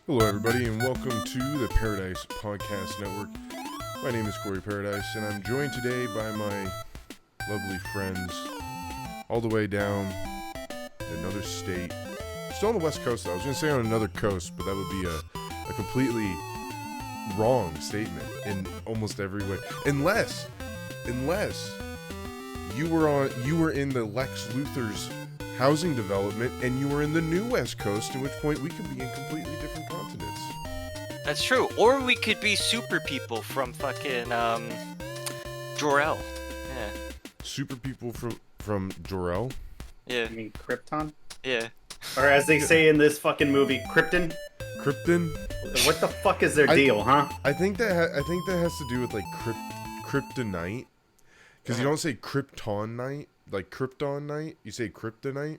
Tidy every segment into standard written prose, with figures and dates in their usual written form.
Hello, everybody, and welcome to the Paradise Podcast Network. My name is Corey Paradise, and I'm joined today by my lovely friends all the way down in another state. Still on the West Coast, though. I was going to say on another coast, but that would be a completely wrong statement in almost every way. Unless you were in the Lex Luthor's housing development and you were in the new West Coast, at which point we could be in completely different continents. That's true. Or we could be super people from fucking Jor-El. Yeah. Super people from Jor-El? Yeah. You mean Krypton? Yeah. Or as they say in this fucking movie, Krypton? Krypton? What the fuck is their deal, huh? I think that has to do with like kryptonite, because you don't say kryptonite, like kryptonite. You say kryptonite.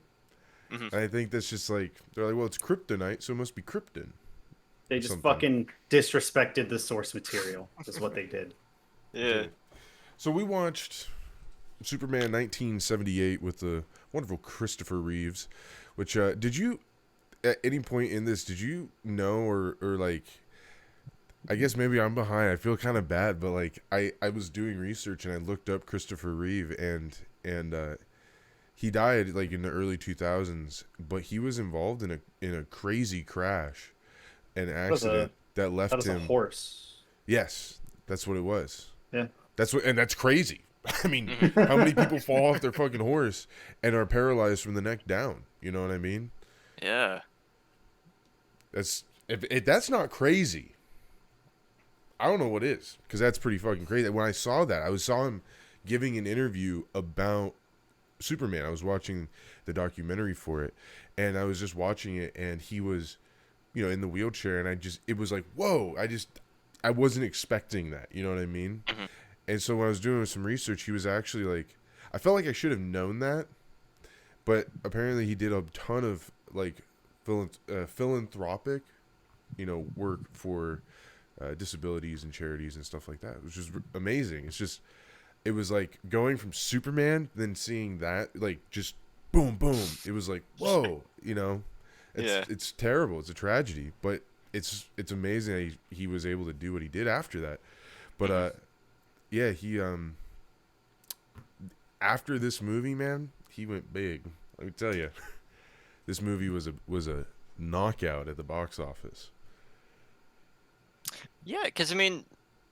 Mm-hmm. And I think that's just like they're like, well, it's kryptonite, so it must be krypton. They just something. fucking disrespected the source material. Is what they did. Yeah. So we watched Superman 1978 with the wonderful Christopher Reeves. Which did you at any point in this did you know or like? I guess maybe I'm behind. I feel kind of bad, but like I was doing research and I looked up Christopher Reeve and he died like in the early 2000s, but he was involved in a crazy crash, an accident that left That was him. a horse. Yes, that's what it was. Yeah. That's crazy. I mean, how many people fall off their fucking horse and are paralyzed from the neck down? You know what I mean? Yeah. If that's not crazy, I don't know what is, because that's pretty fucking crazy. When I saw that, I saw him giving an interview about Superman. I was watching the documentary for it, and I was just watching it, and he was, in the wheelchair, and it was like, whoa, I wasn't expecting that, you know what I mean? Mm-hmm. And so when I was doing some research, he was actually like, I felt like I should have known that, but apparently he did a ton of like philanthropic, work for disabilities and charities and stuff like that, which is amazing. It was like going from Superman, then seeing that, like, just boom, boom. It was like, whoa, it's terrible. It's a tragedy, but it's amazing that he was able to do what he did after that. But, yeah, he, after this movie, man, he went big. Let me tell you, this movie was a knockout at the box office. Yeah, because, I mean,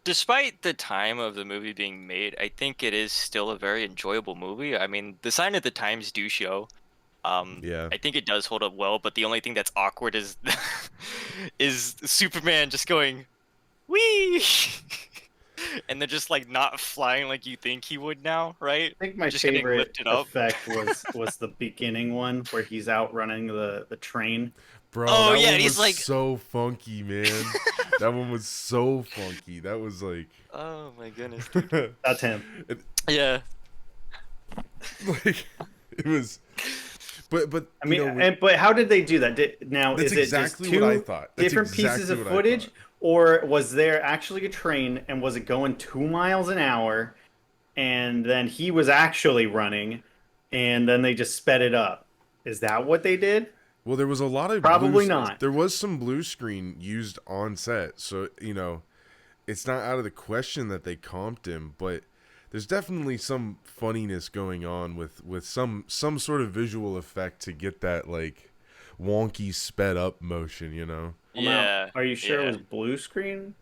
despite the time of the movie being made, I think it is still a very enjoyable movie. I mean, the sign of the times do show. Yeah. I think it does hold up well, but the only thing that's awkward is is Superman just going, whee! And they're just, like, not flying like you think he would now, right? I think my Just getting favorite lifted up. effect was the beginning one where he's out running the train. Bro, Oh, that yeah, one and he's was like- so funky, man. That one was so funky. That was like, Oh, my goodness, dude. That's him. Yeah. like it was, but I mean, but how did they do that? Now, that's is it exactly just two what I thought. That's different pieces exactly of what I footage, thought. or was there actually a train and was it going 2 miles an hour, and then he was actually running, and then they just sped it up? Is that what they did? Well, there was a lot of Probably not. There was some blue screen used on set, so it's not out of the question that they comped him, but there's definitely some funniness going on with some sort of visual effect to get that like wonky sped up motion, Well, Yeah. now, are you sure yeah. it was blue screen?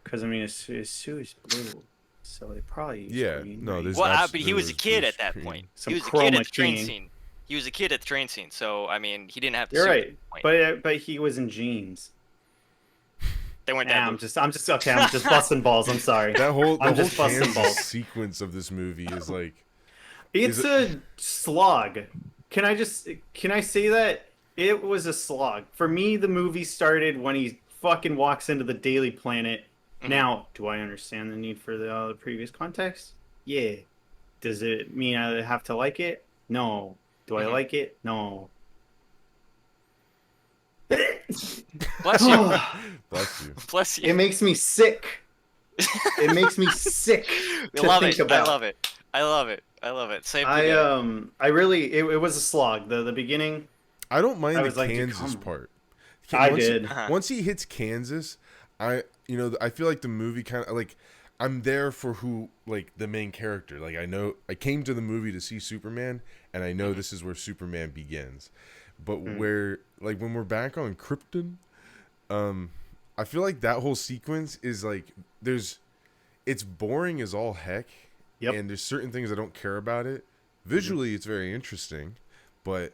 Because I mean, his suit is blue, so they probably used green, no, right? there's Well, but he was a blue kid at that screen. point. Some He was a kid at the train chroma scene. He was a kid at the train scene, so I mean, he didn't have to. You're suit right, at that point. but he was in jeans. They went Nah, down. I'm just okay. I'm just busting balls. I'm sorry. That whole I'm just busting Kansas balls. sequence of this movie is like, It's a slog. Can I say that it was a slog? For me, the movie started when he fucking walks into the Daily Planet. Mhm. Now, do I understand the need for the previous context? Yeah. Does it mean I have to like it? No. Do I Mhm. like it? No. Bless you. bless you. Bless you. It makes me sick. It makes me sick I to love think it. about. I love it. I love it. I love it. Same I thing. I really it was a slog. The beginning. I don't mind I the was like, dude, Kansas come on. part. I once did. Once he hits Kansas, I feel like the movie kind of like I'm there for who like the main character. Like I know I came to the movie to see Superman, and I know this is where Superman begins. But where like when we're back on Krypton, I feel like that whole sequence is like it's boring as all heck. Yep. And there's certain things I don't care about it. Visually, it's very interesting, but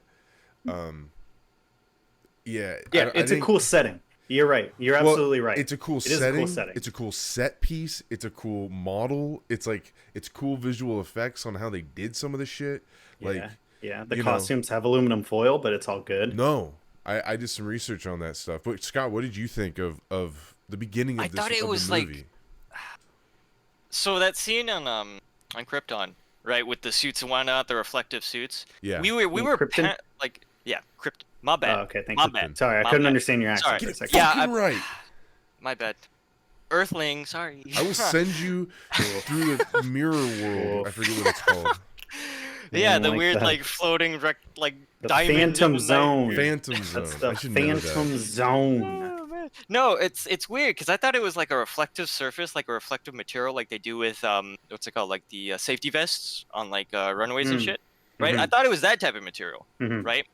yeah, it's a cool setting. You're right. You're absolutely right. It's a cool setting. It's a cool set piece. It's a cool model. It's like it's cool visual effects on how they did some of the shit. Like the costumes have aluminum foil, but it's all good. No, I did some research on that stuff. But Scott, what did you think of the beginning of this? I thought it was like so that scene on Krypton, right, with the suits and whatnot, the reflective suits. Yeah, we were Krypton. Krypton. My bad. Oh, okay, thank my you. bad. Sorry, I couldn't understand your accent. Get it fucking right. My bad. Earthling, sorry. I will send you through the mirror world. I forget what it's called. Yeah, the weird like floating the diamond Phantom Zone. Phantom Zone. That's the Phantom Zone. Oh, man. No, it's weird because I thought it was like a reflective surface, like a reflective material, like they do with what's it called, like the safety vests on like runways and shit, right? I thought it was that type of material, right?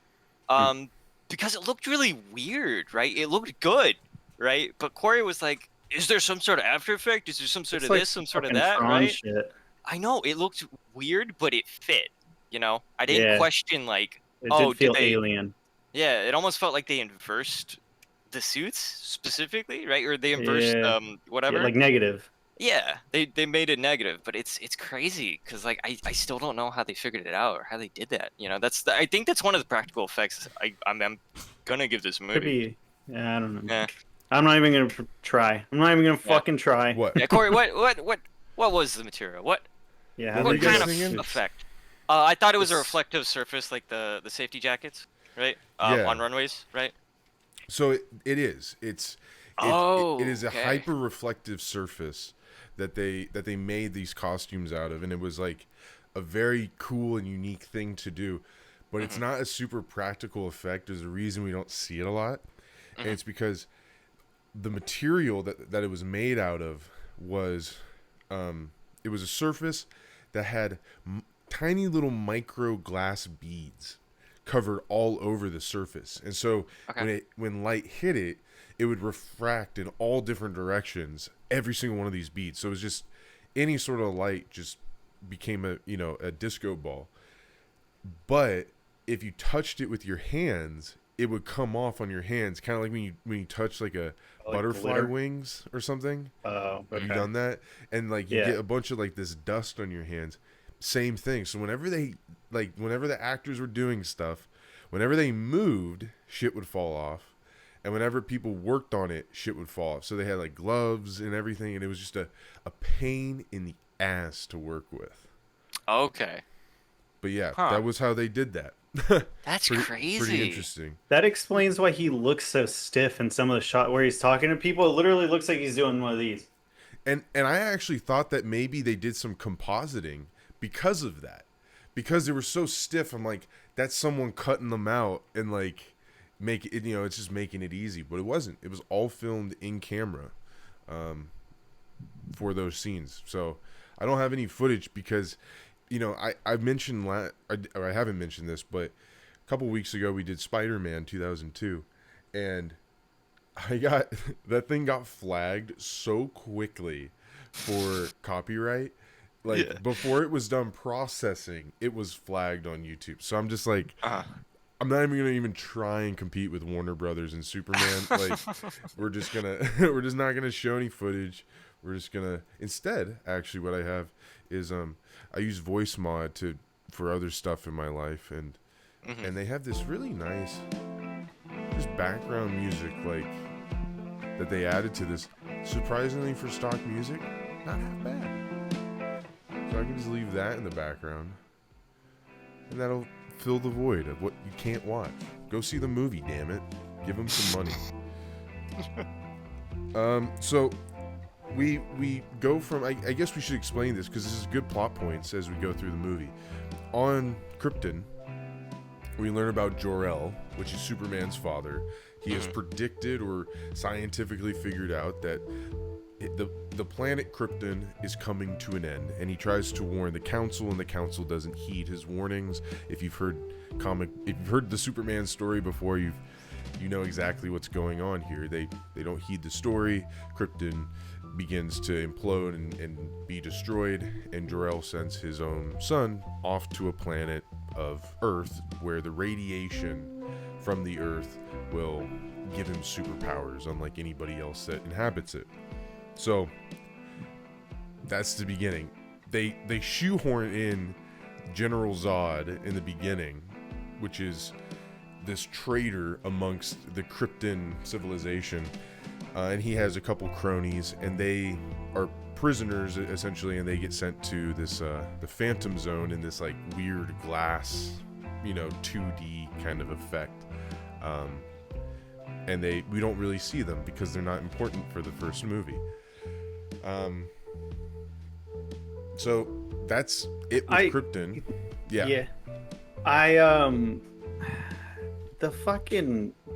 Because it looked really weird, right? It looked good, right? But Corey was like, "Is there some sort of after effect? Is there some sort of this, some sort of that?" Right? Shit. I know it looked weird, but it fit. You know, I didn't question like, it did feel alien. Yeah, it almost felt like they inversed the suits specifically, right? Or they inversed whatever. Yeah, like negative. Yeah, they made it negative, but it's crazy because like I still don't know how they figured it out or how they did that. You know, I think that's one of the practical effects I'm gonna give this movie. Could be. Yeah, I don't know. Yeah. I'm not even gonna try. I'm not even gonna fucking try. What? Yeah, Corey, what was the material? What? Yeah. What kind of effect? I thought it was a reflective surface, like the safety jackets, right? On runways, right? So it is. It is a hyper reflective surface that they made these costumes out of, and it was like a very cool and unique thing to do. But it's not a super practical effect. There's a reason we don't see it a lot, and it's because the material that it was made out of was it was a surface that had tiny little micro glass beads covered all over the surface, and so when light hit it, it would refract in all different directions, every single one of these beads. So it was just any sort of light just became a disco ball. But if you touched it with your hands, it would come off on your hands, kind of like when you touch like a butterfly glitter? wings or something. Oh, okay. Have you done that? And like you get a bunch of like this dust on your hands. Same thing. So whenever the actors were doing stuff, whenever they moved, shit would fall off. And whenever people worked on it, shit would fall off. So they had like gloves and everything, and it was just a pain in the ass to work with. Okay. But yeah, that was how they did that. That's crazy. Pretty interesting. That explains why he looks so stiff in some of the shot where he's talking to people. It literally looks like he's doing one of these. And I actually thought that maybe they did some compositing because of that. Because they were so stiff, I'm like, that's someone cutting them out and like make it, it's just making it easy. But it wasn't. It was all filmed in camera for those scenes. So I don't have any footage because, I mentioned, or I haven't mentioned this, but a couple weeks ago we did Spider-Man 2002, and that thing got flagged so quickly for copyright. Like before it was done processing, it was flagged on YouTube. So I'm just like, I'm not even gonna try and compete with Warner Brothers and Superman. Like we're just not gonna show any footage. We're just gonna instead. Actually, what I have is I use voice mod for other stuff in my life, and they have this really nice just background music like that they added to this. Surprisingly for stock music, not half bad. So I can just leave that in the background, and that'll fill the void of what you can't watch. Go see the movie, damn it. Give them some money. So we go from, I guess we should explain this because this is good plot points as we go through the movie. On Krypton, we learn about Jor-El, which is Superman's father. He has predicted or scientifically figured out that the planet Krypton is coming to an end, and he tries to warn the council, and the council doesn't heed his warnings. If you've heard the Superman story before, you know exactly what's going on here. They don't heed the story. Krypton begins to implode and be destroyed, and Jor-El sends his own son off to a planet of Earth where the radiation from the Earth will give him superpowers unlike anybody else that inhabits it. So that's the beginning. They shoehorn in General Zod in the beginning, which is this traitor amongst the Krypton civilization, and he has a couple cronies, and they are prisoners essentially, and they get sent to this the Phantom Zone in this like weird glass, 2D kind of effect, and we don't really see them because they're not important for the first movie. So that's it with Krypton. Yeah.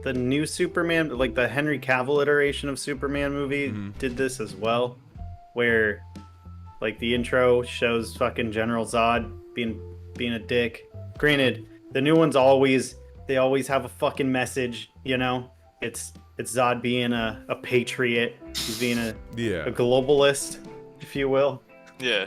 The new Superman, like the Henry Cavill iteration of Superman movie, did this as well, where like the intro shows fucking General Zod being a dick. Granted, the new ones always have a fucking message, It's Zod being a patriot, he's being a globalist, if you will. Yeah.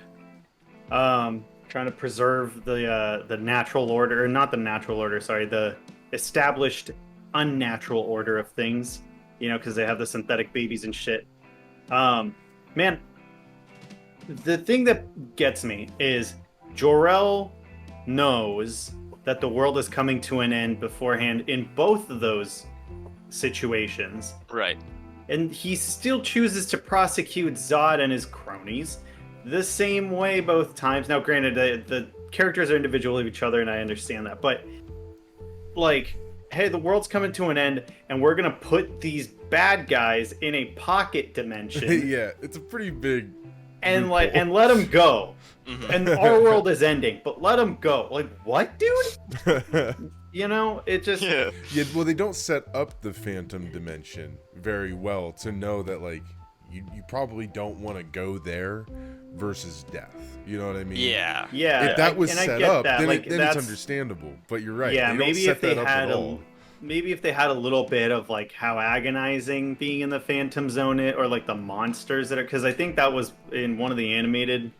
Trying to preserve the natural order, or not the natural order, sorry, the established unnatural order of things, because they have the synthetic babies and shit. Man, the thing that gets me is Jor-El knows that the world is coming to an end beforehand in both of those situations. Right. And he still chooses to prosecute Zod and his cronies the same way both times. Now, granted, the characters are individual of each other, and I understand that, but like, hey, the world's coming to an end, and we're gonna put these bad guys in a pocket dimension. Yeah, it's a pretty big and let them go. And our world is ending, but let them go. Like, what, dude? It just... Yeah, well, they don't set up the Phantom Dimension very well to know that, like, you probably don't want to go there versus death. You know what I mean? Yeah. If that was set up, then it's that's understandable. But you're right. Yeah, maybe if they had a a little bit of like how agonizing being in the Phantom Zone or like the monsters that are, because I think that was in one of the animated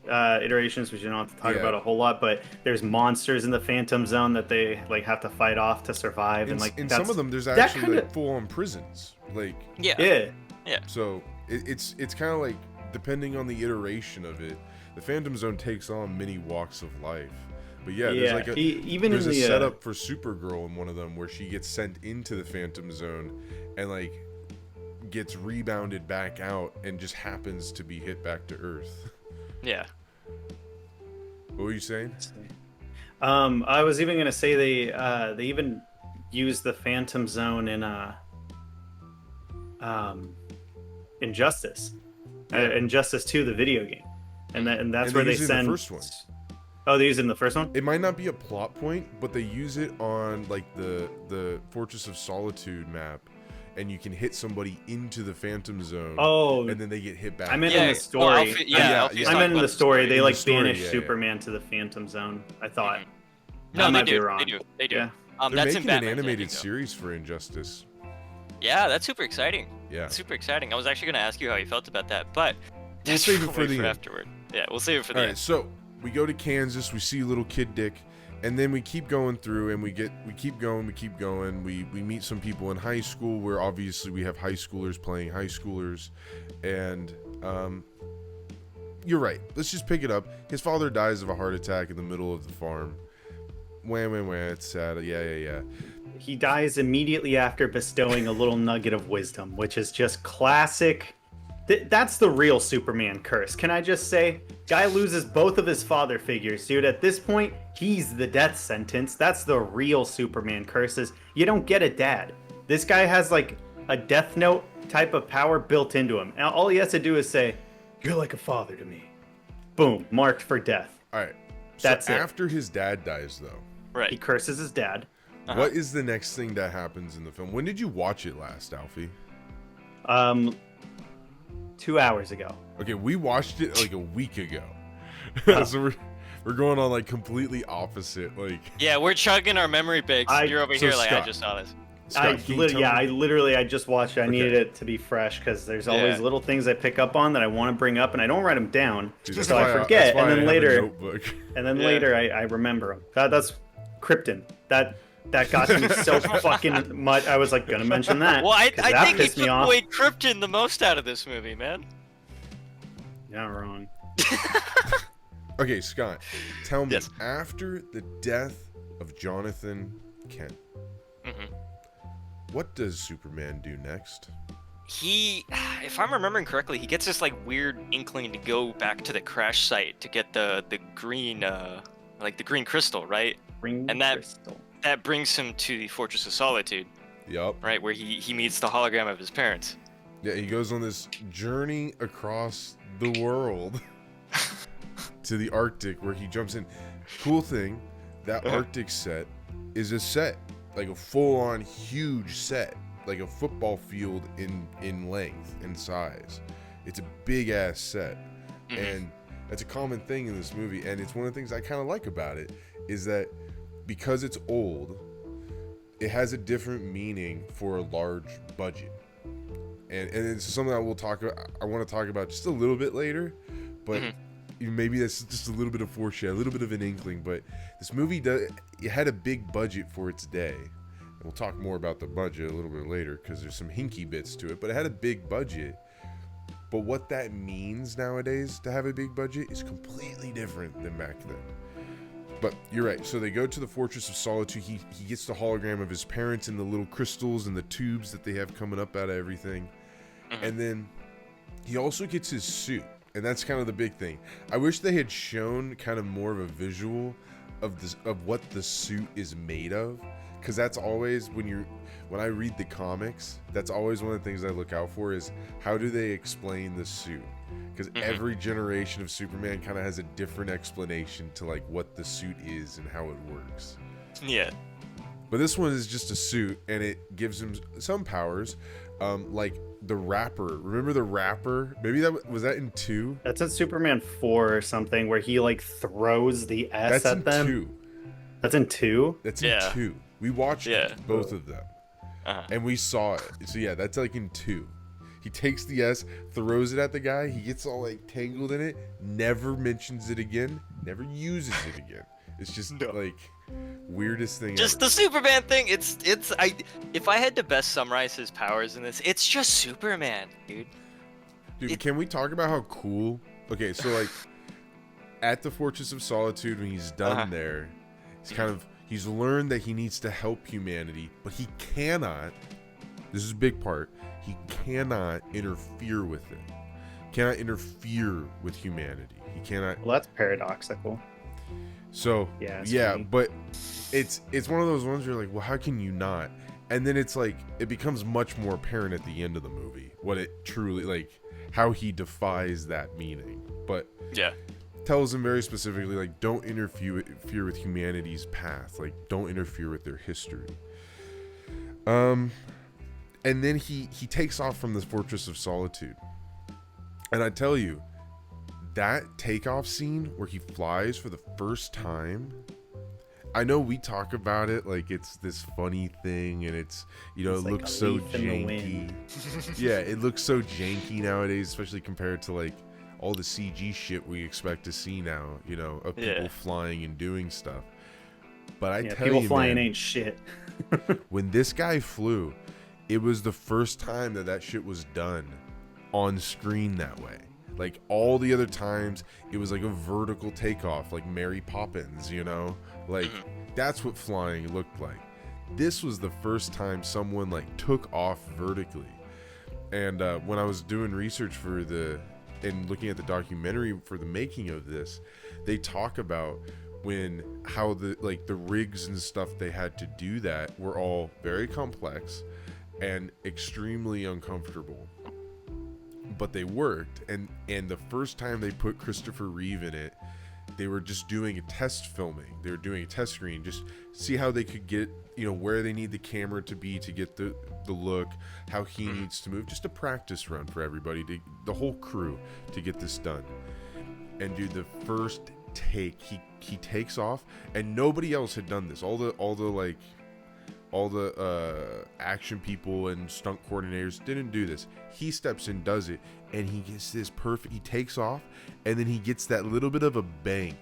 iterations, which you don't have to talk about a whole lot, but there's monsters in the Phantom Zone that they like have to fight off to survive, and like in some of them there's actually like full-on prisons, like yeah. So it's kind of like, depending on the iteration of it, the Phantom Zone takes on many walks of life. But there's like there's a setup for Supergirl in one of them where she gets sent into the Phantom Zone and like gets rebounded back out and just happens to be hit back to Earth. Yeah. What were you saying? I was even gonna say they even use the Phantom Zone in Injustice, Injustice 2, the video game, and that's where they send the first one. Oh, they use it in the first one? It might not be a plot point, but they use it on like the Fortress of Solitude map, and you can hit somebody into the Phantom Zone. Oh, and then they get hit back. I meant in the story. ALFIE, I meant in the story. They like banish Superman to the Phantom Zone. I thought. No, they do. Wrong. They do. Yeah. They're that's making in Batman, an animated series for Injustice. Yeah, that's super exciting. Yeah, super exciting. I was actually going to ask you how you felt about that, but we'll save it for the end. Afterward. Yeah, we'll save it for the end. Alright, so we go to Kansas, we see little Kid Dick, and then we keep going through, and we keep going. We meet some people in high school, where obviously we have high schoolers playing high schoolers, and you're right. Let's just pick it up. His father dies of a heart attack in the middle of the farm. Wah. It's sad. Yeah. He dies immediately after bestowing a little nugget of wisdom, which is just classic. That's the real Superman curse. Can I just say? Guy loses both of his father figures, dude. At this point, he's the death sentence. That's the real Superman curses. You don't get a dad. This guy has like a Death Note type of power built into him. And all he has to do is say, "You're like a father to me." Boom, marked for death. All right. That's so it. After his dad dies, though, Right. He curses his dad. What is the next thing that happens in the film? When did you watch it last, Alfie? 2 hours ago. Okay, we watched it like a week ago. So we're going on like completely opposite. Like, Yeah, we're chugging our memory picks. You're over so here like, Scott, I just saw this. Scott, can you tell me- I just watched it. I needed it to be fresh because there's always little things I pick up on that I want to bring up, and I don't write them down, Dude, that's so why I forget, that's why and I then have a later, notebook. later I remember them. That's Krypton. That got me so fucking much. I was like gonna mention that. Well, I 'cause that think he pissed me took off. away Krypton the most out of this movie, man. You're not wrong. Okay, Scott, tell me, Yes. after the death of Jonathan Kent, what does Superman do next? He, if I'm remembering correctly, he gets this like weird inkling to go back to the crash site to get the green, like the green crystal, right? And That brings him to the Fortress of Solitude, Yup. right, where he meets the hologram of his parents. Yeah, he goes on this journey across the world to the Arctic where he jumps in. Cool thing, that Arctic set is a set, like a full-on huge set, like a football field in length and size. It's a big-ass set. And that's a common thing in this movie, and it's one of the things I kind of like about it, is that because it's old, it has a different meaning for a large budget. And it's something that I want to talk about just a little bit later, but maybe that's just a little bit of foreshadow, a little bit of an inkling. But this movie it had a big budget for its day, and we'll talk more about the budget a little bit later because there's some hinky bits to it. But it had a big budget. But what that means nowadays to have a big budget is completely different than back then. But you're right. So they go to the Fortress of Solitude. He gets the hologram of his parents and the little crystals and the tubes that they have coming up out of everything. And then he also gets his suit. And that's kind of the big thing. I wish they had shown kind of more of a visual of what the suit is made of. Because that's always, when I read the comics, that's always one of the things I look out for is how do they explain the suit? Because every generation of Superman kind of has a different explanation to like what the suit is and how it works. Yeah. But this one is just a suit, and it gives him some powers, like the rapper. Remember the rapper? Maybe was that in 2? That's in Superman 4 or something where he like throws the S That's at in them. 2. That's in 2. That's in 2. We watched both of them, and we saw it. So yeah, that's like in 2. He takes the S, throws it at the guy. He gets all like tangled in it. Never mentions it again. Never uses it again. It's just like weirdest thing. Just ever. the Superman thing. If I had to best summarize his powers in this, it's just Superman, dude. Dude, can we talk about how cool? Okay, so like at the Fortress of Solitude, when he's done there, he's learned that he needs to help humanity, but he cannot. This is a big part. He cannot interfere with it. Cannot interfere with humanity. He cannot. Well, that's paradoxical. So yeah, but it's one of those ones where you're like, well, how can you not? And then it's like it becomes much more apparent at the end of the movie what it truly like, how he defies that meaning. But tells him very specifically, like, don't interfere with humanity's path. Like, don't interfere with their history. And then he takes off from this Fortress of Solitude. And I tell you, that takeoff scene where he flies for the first time, I know we talk about it like it's this funny thing and it's, it like looks a so leaf in the janky. wind. Yeah, it looks so janky nowadays, especially compared to like all the CG shit we expect to see now, of people flying and doing stuff. But I tell you, people flying man, ain't shit. when this guy flew, it was the first time that shit was done on screen that way. Like all the other times, it was like a vertical takeoff, like Mary Poppins, Like that's what flying looked like. This was the first time someone like took off vertically. And when I was doing research and looking at the documentary for the making of this, they talk about how the rigs and stuff they had to do that were all very complex and extremely uncomfortable, but they worked. And the first time they put Christopher Reeve in it, they were just doing a test filming. They were doing a test screen, just see how they could get, where they need the camera to be to get the look, how he needs to move, just a practice run for everybody, the whole crew, to get this done. And dude, the first take, he takes off, and nobody else had done this. All the action people and stunt coordinators didn't do this. He steps in, does it, and he gets this perfect. He takes off, and then he gets that little bit of a bank,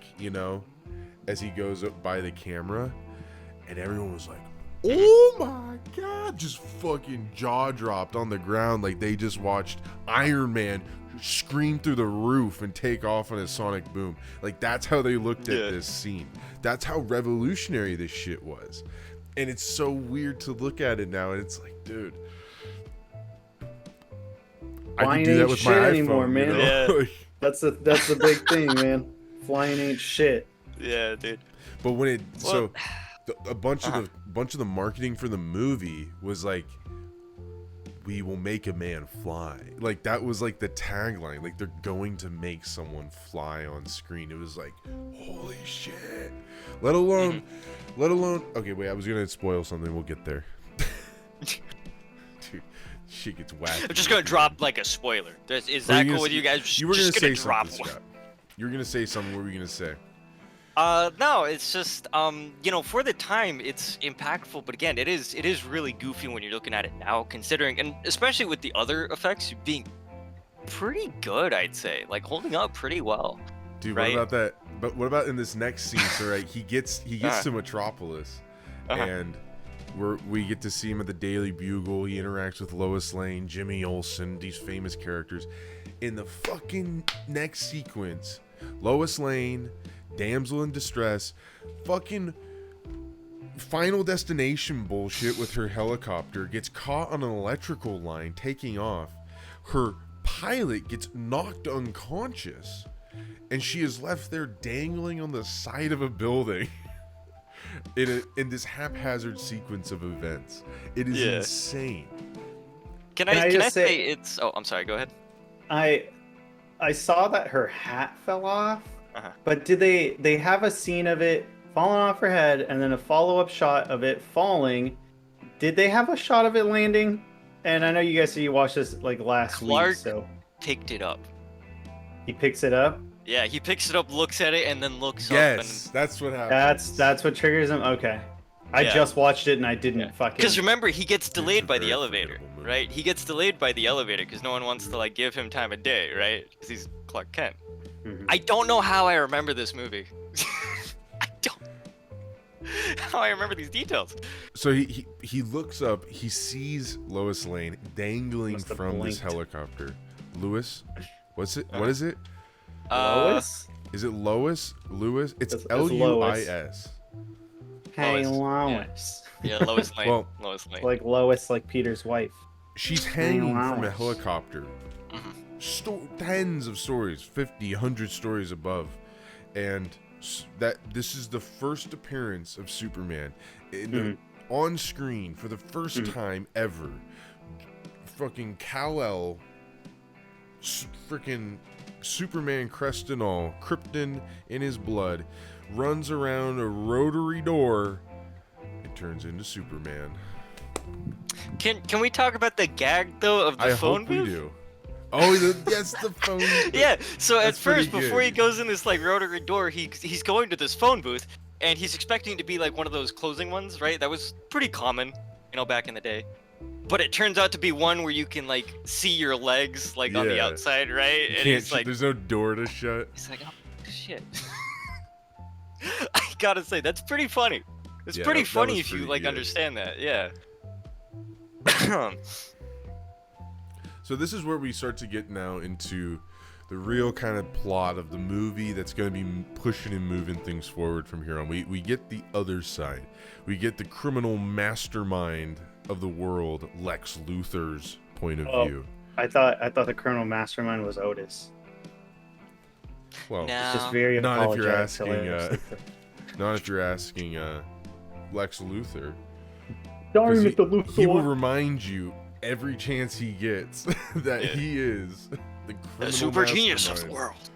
as he goes up by the camera, and everyone was like, "Oh my god!" Just fucking jaw dropped on the ground, like they just watched Iron Man scream through the roof and take off on his sonic boom. Like, that's how they looked at this scene. That's how revolutionary this shit was. And it's so weird to look at it now, and it's like, dude, I Flying can do that ain't with shit my anymore, iPhone, man. Yeah. That's the big thing, man. Flying ain't shit. Yeah, dude. But when Well, a bunch of the marketing for the movie was like, "We will make a man fly." Like, that was like the tagline. Like, they're going to make someone fly on screen. It was like, holy shit. Let alone. Okay, wait. I was gonna spoil something. We'll get there. Dude, shit gets whacked. I'm just gonna drop like a spoiler. Is Or that you cool gonna with you say- guys? You were Just gonna gonna say drop something, one. Scott. You were gonna say something. What were you gonna say? No, it's just for the time it's impactful, but again, it is really goofy when you're looking at it now, considering, and especially with the other effects being pretty good, I'd say, like holding up pretty well. Dude, Right? what about that? But what about in this next scene? So, right, he gets to Metropolis, and we get to see him at the Daily Bugle. He interacts with Lois Lane, Jimmy Olsen, these famous characters. In the fucking next sequence, Lois Lane, damsel in distress, fucking Final Destination bullshit with her helicopter, gets caught on an electrical line taking off. Her pilot gets knocked unconscious, and she is left there dangling on the side of a building in this haphazard sequence of events. It is insane. Can I I just say say- it's? Oh, I'm sorry. Go ahead. I saw that her hat fell off, Uh-huh. but did they have a scene of it falling off her head and then a follow-up shot of it falling? Did they have a shot of it landing? And I know you guys said you watched this like last Clark week, so picked it up. he picks it up. Yeah, he picks it up, looks at it, and then looks Yes, up. that's what happens. That's what triggers him. Okay, I Yeah. just watched it and I didn't fucking. Because remember, he gets It's a delayed by the very elevator, forgettable movie. right? He gets delayed by the elevator because no one wants to like give him time of day, right? Because he's Clark Kent. Mhm. I don't know how I remember this movie. I don't. How I remember these details. So he looks up, he sees Lois Lane dangling Must have from this blinked. helicopter. Lewis? What's it? What is it? Lois. Is it Lois? Lewis? It's It's Luis. Hey, Lois, Lois. Yeah, Lois Lane. Well- Lois Lane. Like Lois, like Peter's wife. She's hanging from a Lois. helicopter. Tens of stories, 50, 100 stories above. And that this is the first appearance of Superman on screen for the first time ever. Fucking Kal-El, freaking Superman crest and all, Krypton in his blood, runs around a rotary door and turns into Superman. Can we talk about the gag though of the I phone hope booth? we do. Oh, yes, the phone booth. Yeah, so at That's pretty first, before good. he goes in this like rotary door, he's going to this phone booth, and he's expecting to be like one of those closing ones, right? That was pretty common, back in the day. But it turns out to be one where you can like see your legs like on the Yeah. outside, right? You And can't he's like, there's no door to shut. he's like, oh shit. I gotta say, that's pretty funny. It's Yeah, pretty that funny was if you pretty like good. understand that, yeah. So this is where we start to get now into the real kind of plot of the movie that's going to be pushing and moving things forward from here on. We get the other side. We get the criminal mastermind of the world, Lex Luthor's point of Oh. view. I thought the criminal mastermind was Otis. Well, No. It's just very Not if you're apologetic, asking, hilarious. not if you're asking Lex Luthor. Sorry, 'Cause Mr. Luthor. He will remind you every chance he gets that Yeah. he is the The criminal super genius of the mastermind. world.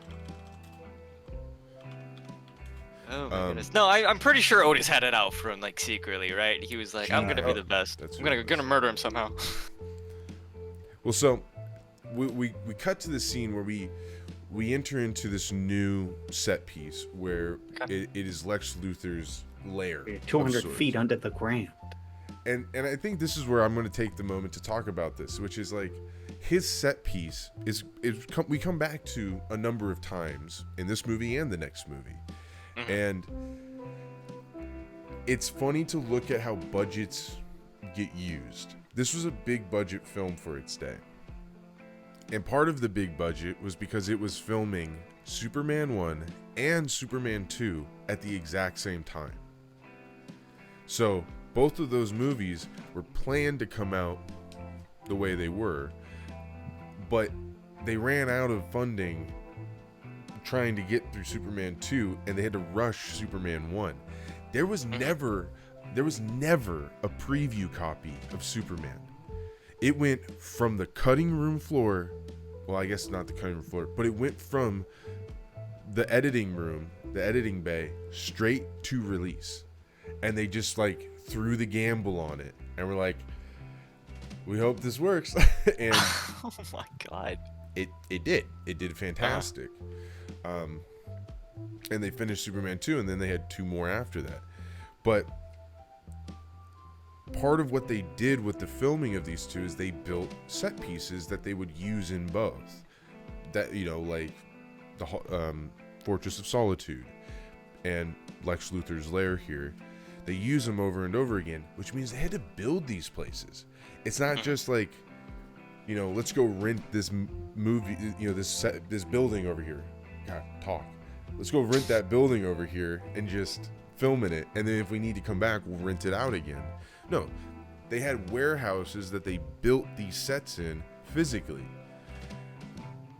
Oh my goodness. No, I'm pretty sure Otis had it out for him, like secretly, right? He was like, "I'm gonna be the best. That's I'm what it gonna was. murder him somehow." Well, so we cut to the scene where we enter into this new set piece where it is Lex Luthor's lair. You're of 200 sorts. feet under the ground. And I think this is where I'm going to take the moment to talk about this, which is like his set piece we come back to a number of times in this movie and the next movie. And it's funny to look at how budgets get used. This was a big budget film for its day. And part of the big budget was because it was filming Superman 1 and Superman 2 at the exact same time. So both of those movies were planned to come out the way they were, but they ran out of funding trying to get through Superman 2, and they had to rush Superman 1. There was never a preview copy of Superman. It went from the cutting room floor, well, I guess not the cutting room floor, but it went from the editing room, the editing bay, straight to release. And they just like threw the gamble on it, and we're like, we hope this works. And Oh my god. it did fantastic. And they finished Superman 2, and then they had 2 more after that. But part of what they did with the filming of these 2 is they built set pieces that they would use in both. That, you know, like the Fortress of Solitude and Lex Luthor's lair here. They use them over and over again, which means they had to build these places. It's not just like, you know, let's go rent this movie, you know, this building over here. God, talk. Let's go rent that building over here and just film in it. And then if we need to come back, we'll rent it out again. No, they had warehouses that they built these sets in physically.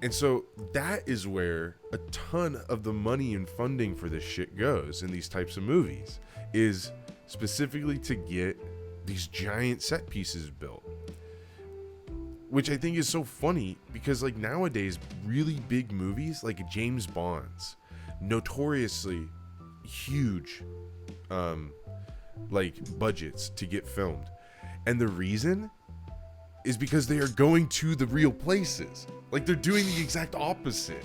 And so that is where a ton of the money and funding for this shit goes in these types of movies, is specifically to get these giant set pieces built. Which I think is so funny because, like, nowadays, really big movies like James Bond's, notoriously huge, like, budgets to get filmed. And the reason is because they are going to the real places. Like, they're doing the exact opposite.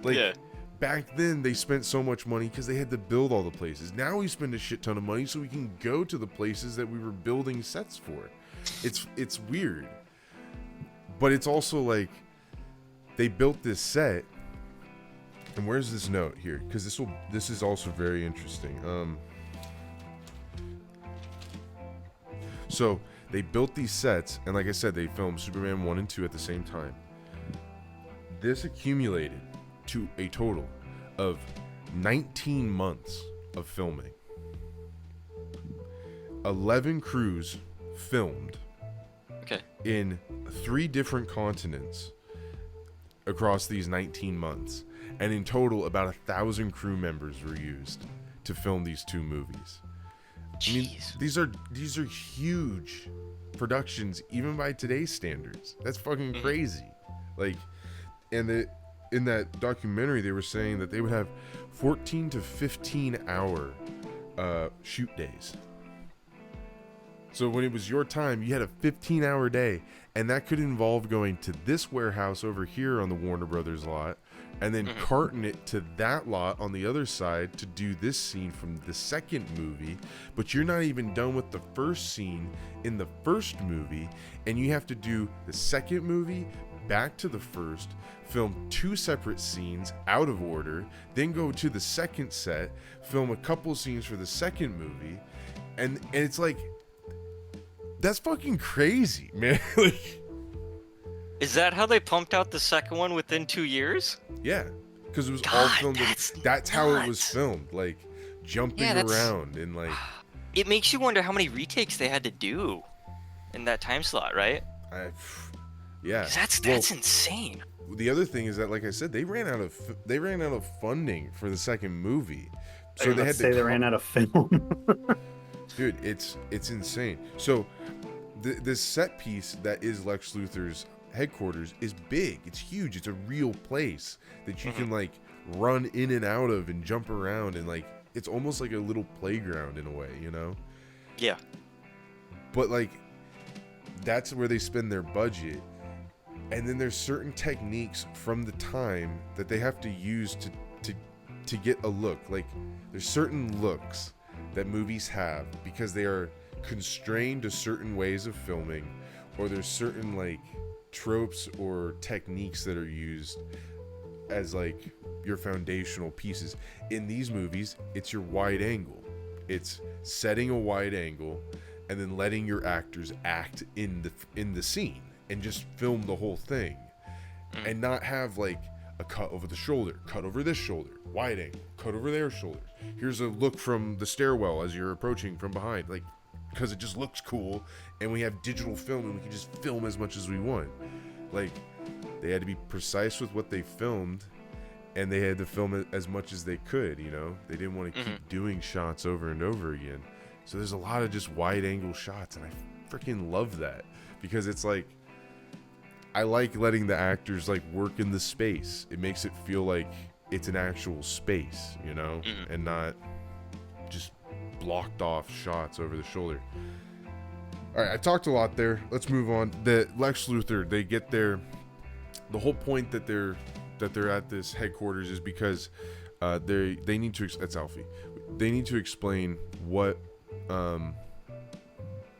Like, back then, they spent so much money because they had to build all the places. Now we spend a shit ton of money so we can go to the places that we were building sets for. It's weird. But it's also like, they built this set, and where's this note here? Because this is also very interesting. So they built these sets, and like I said, they filmed Superman 1 and 2 at the same time. This accumulated to a total of 19 months of filming. 11 crews filmed. Okay. In 3 different continents across these 19 months. And in total, about 1,000 crew members were used to film these 2 movies. I mean, these are huge productions, even by today's standards. That's fucking crazy. Like, and in that documentary, they were saying that they would have 14 to 15 hour shoot days. So when it was your time, you had a 15-hour day, and that could involve going to this warehouse over here on the Warner Brothers lot, and then carting it to that lot on the other side to do this scene from the second movie. But you're not even done with the first scene in the first movie, and you have to do the second movie back to the first, film 2 separate scenes out of order, then go to the second set, film a couple scenes for the second movie, and it's like, that's fucking crazy, man. Like, is that how they pumped out the second one within 2 years? Yeah, because it was all filmed. That's how it was nuts. filmed, like jumping around and like. It makes you wonder how many retakes they had to do in that time slot, right? Yeah. 'Cause that's insane. The other thing is that, like I said, they ran out of funding for the second movie, so they had to they ran out of film. Dude, it's insane. So this set piece that is Lex Luthor's headquarters is big. It's huge. It's a real place that you can like run in and out of and jump around, and like it's almost like a little playground in a way, you know? Yeah. But like that's where they spend their budget. And then there's certain techniques from the time that they have to use to get a look. Like there's certain looks that movies have because they are constrained to certain ways of filming, or there's certain like tropes or techniques that are used as like your foundational pieces. In these movies, it's your wide angle. It's setting a wide angle and then letting your actors act in the scene and just film the whole thing, and not have like a cut over the shoulder, cut over this shoulder, wide angle, cut over their shoulders. Here's a look from the stairwell as you're approaching from behind, like, because it just looks cool, and we have digital film and we can just film as much as we want. Like, they had to be precise with what they filmed, and they had to film it as much as they could, you know? They didn't want to keep doing shots over and over again. So there's a lot of just wide angle shots, and I freaking love that, because it's like, I like letting the actors like work in the space. It makes it feel like it's an actual space, you know, and not just blocked off shots over the shoulder. All right, I talked a lot there. Let's move on. The Lex Luthor, they get there. The whole point that they're at this headquarters is because they need to. That's ALFIE. They need to explain what.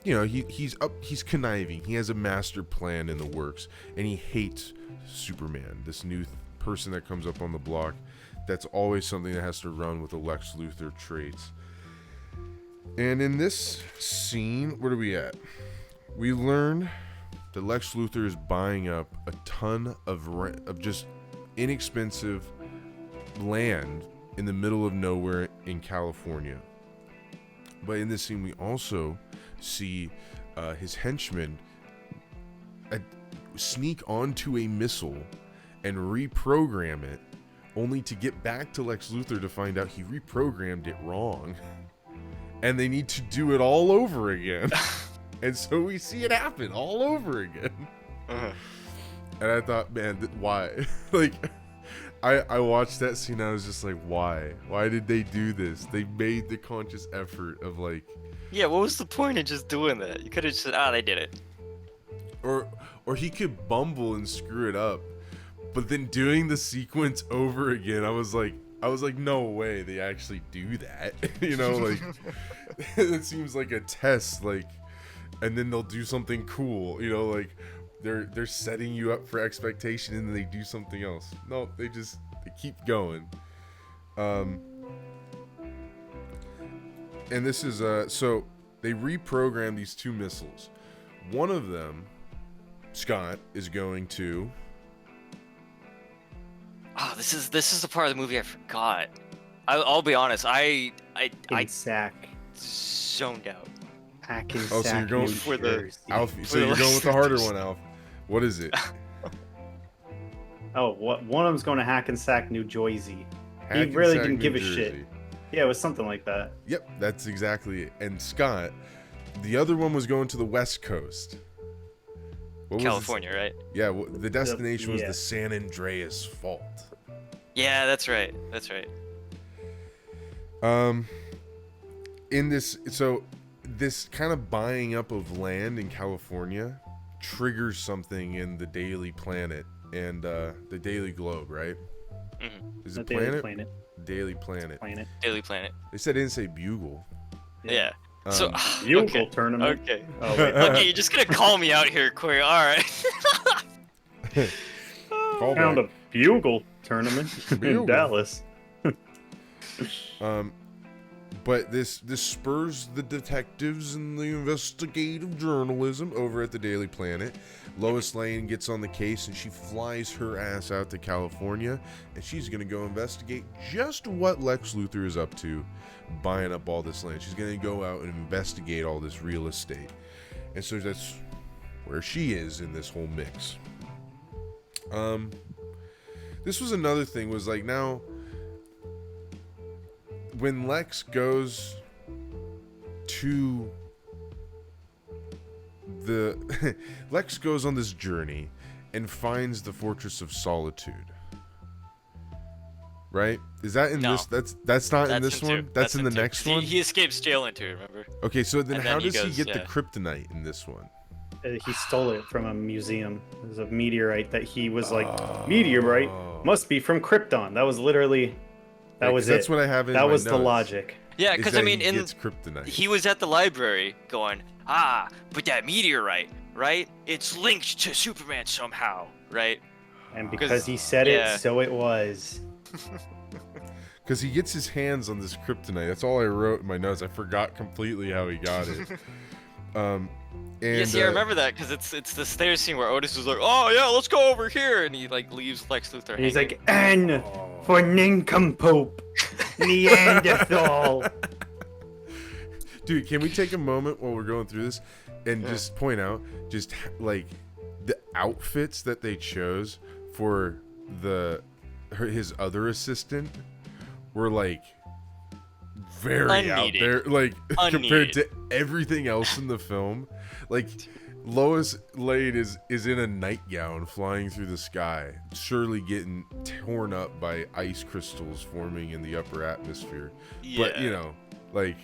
You know, he's conniving. He has a master plan in the works, and he hates Superman, this new person that comes up on the block. That's always something that has to run with the Lex Luthor traits. And in this scene, where are we at? We learn that Lex Luthor is buying up a ton of just inexpensive land in the middle of nowhere in California. But in this scene, we also see his henchmen sneak onto a missile and reprogram it, only to get back to Lex Luthor to find out he reprogrammed it wrong, and they need to do it all over again. And so we see it happen all over again. And I thought, man, why? Like, I watched that scene, I was just like, why did they do this? They made the conscious effort of like, Yeah, what was the point of just doing that? You could have just said, they did it. Or he could bumble and screw it up. But then doing the sequence over again, I was like, no way they actually do that. You know, like, it seems like a test, like, and then they'll do something cool, you know, like, they're setting you up for expectation and then they do something else. No, they keep going. And this is so they reprogram these two missiles. One of them, Scott, is going to this is the part of the movie I forgot. I'll be honest, I Sack. zoned out. Hackensack, Oh, so you're going New for the Jersey. ALFIE. So you're going with the harder one, Alf. What is it? Oh, one of them's going to Hackensack, New Jersey. He really Hackensack, didn't give New a shit. Jersey. Yeah, it was something like that. Yep, that's exactly it. And Scott, the other one was going to the West Coast. What was California, right? Yeah, the destination was yeah. the San Andreas Fault. Yeah, that's right. That's right. In this, so this kind of buying up of land in California triggers something in the Daily Planet and the Daily Globe, right? Mm-hmm. Is it Daily Planet? Daily Planet. Daily Planet. They said it didn't say Bugle. Yeah. So Bugle okay. tournament. Okay. Oh, wait. Okay, you're just gonna call me out here, Corey. All right. Call Found back. a bugle tournament Bugle. in Dallas. But this spurs the detectives and the investigative journalism over at the Daily Planet. Lois Lane gets on the case and she flies her ass out to California, and she's going to go investigate just what Lex Luthor is up to, buying up all this land. She's going to go out and investigate all this real estate. And so that's where she is in this whole mix. This was another thing, was like, now when Lex goes to the Lex goes on this journey and finds the Fortress of Solitude, right? Is that in No. this? That's not in this in one. two. That's in the two. next one. He escapes jail in 2, remember? Okay, so then and how then he does he goes, get the yeah. kryptonite in this one? He stole it from a museum. It was a meteorite that he was like, meteorite must be from Krypton. That was literally, that was it. That's what I have in That my was the notes, logic. Yeah, is because that I mean, he gets kryptonite. he was at the library going, but that meteorite, right? It's linked to Superman somehow, right? And because he said yeah. it, so it was. Because he gets his hands on this kryptonite. That's all I wrote in my notes. I forgot completely how he got it. And, yes, yeah, I remember that because it's the stairs scene where Otis is like, oh yeah, let's go over here, and he like leaves Lex Luthor. He's hanging. like, N for nincompoop, Neanderthal. Dude, can we take a moment while we're going through this and just point out just like the outfits that they chose for his other assistant were like very out Unneeded. there, like compared Unneeded. to everything else in the film. Like Lois Lane is in a nightgown flying through the sky, surely getting torn up by ice crystals forming in the upper atmosphere. But you know, like,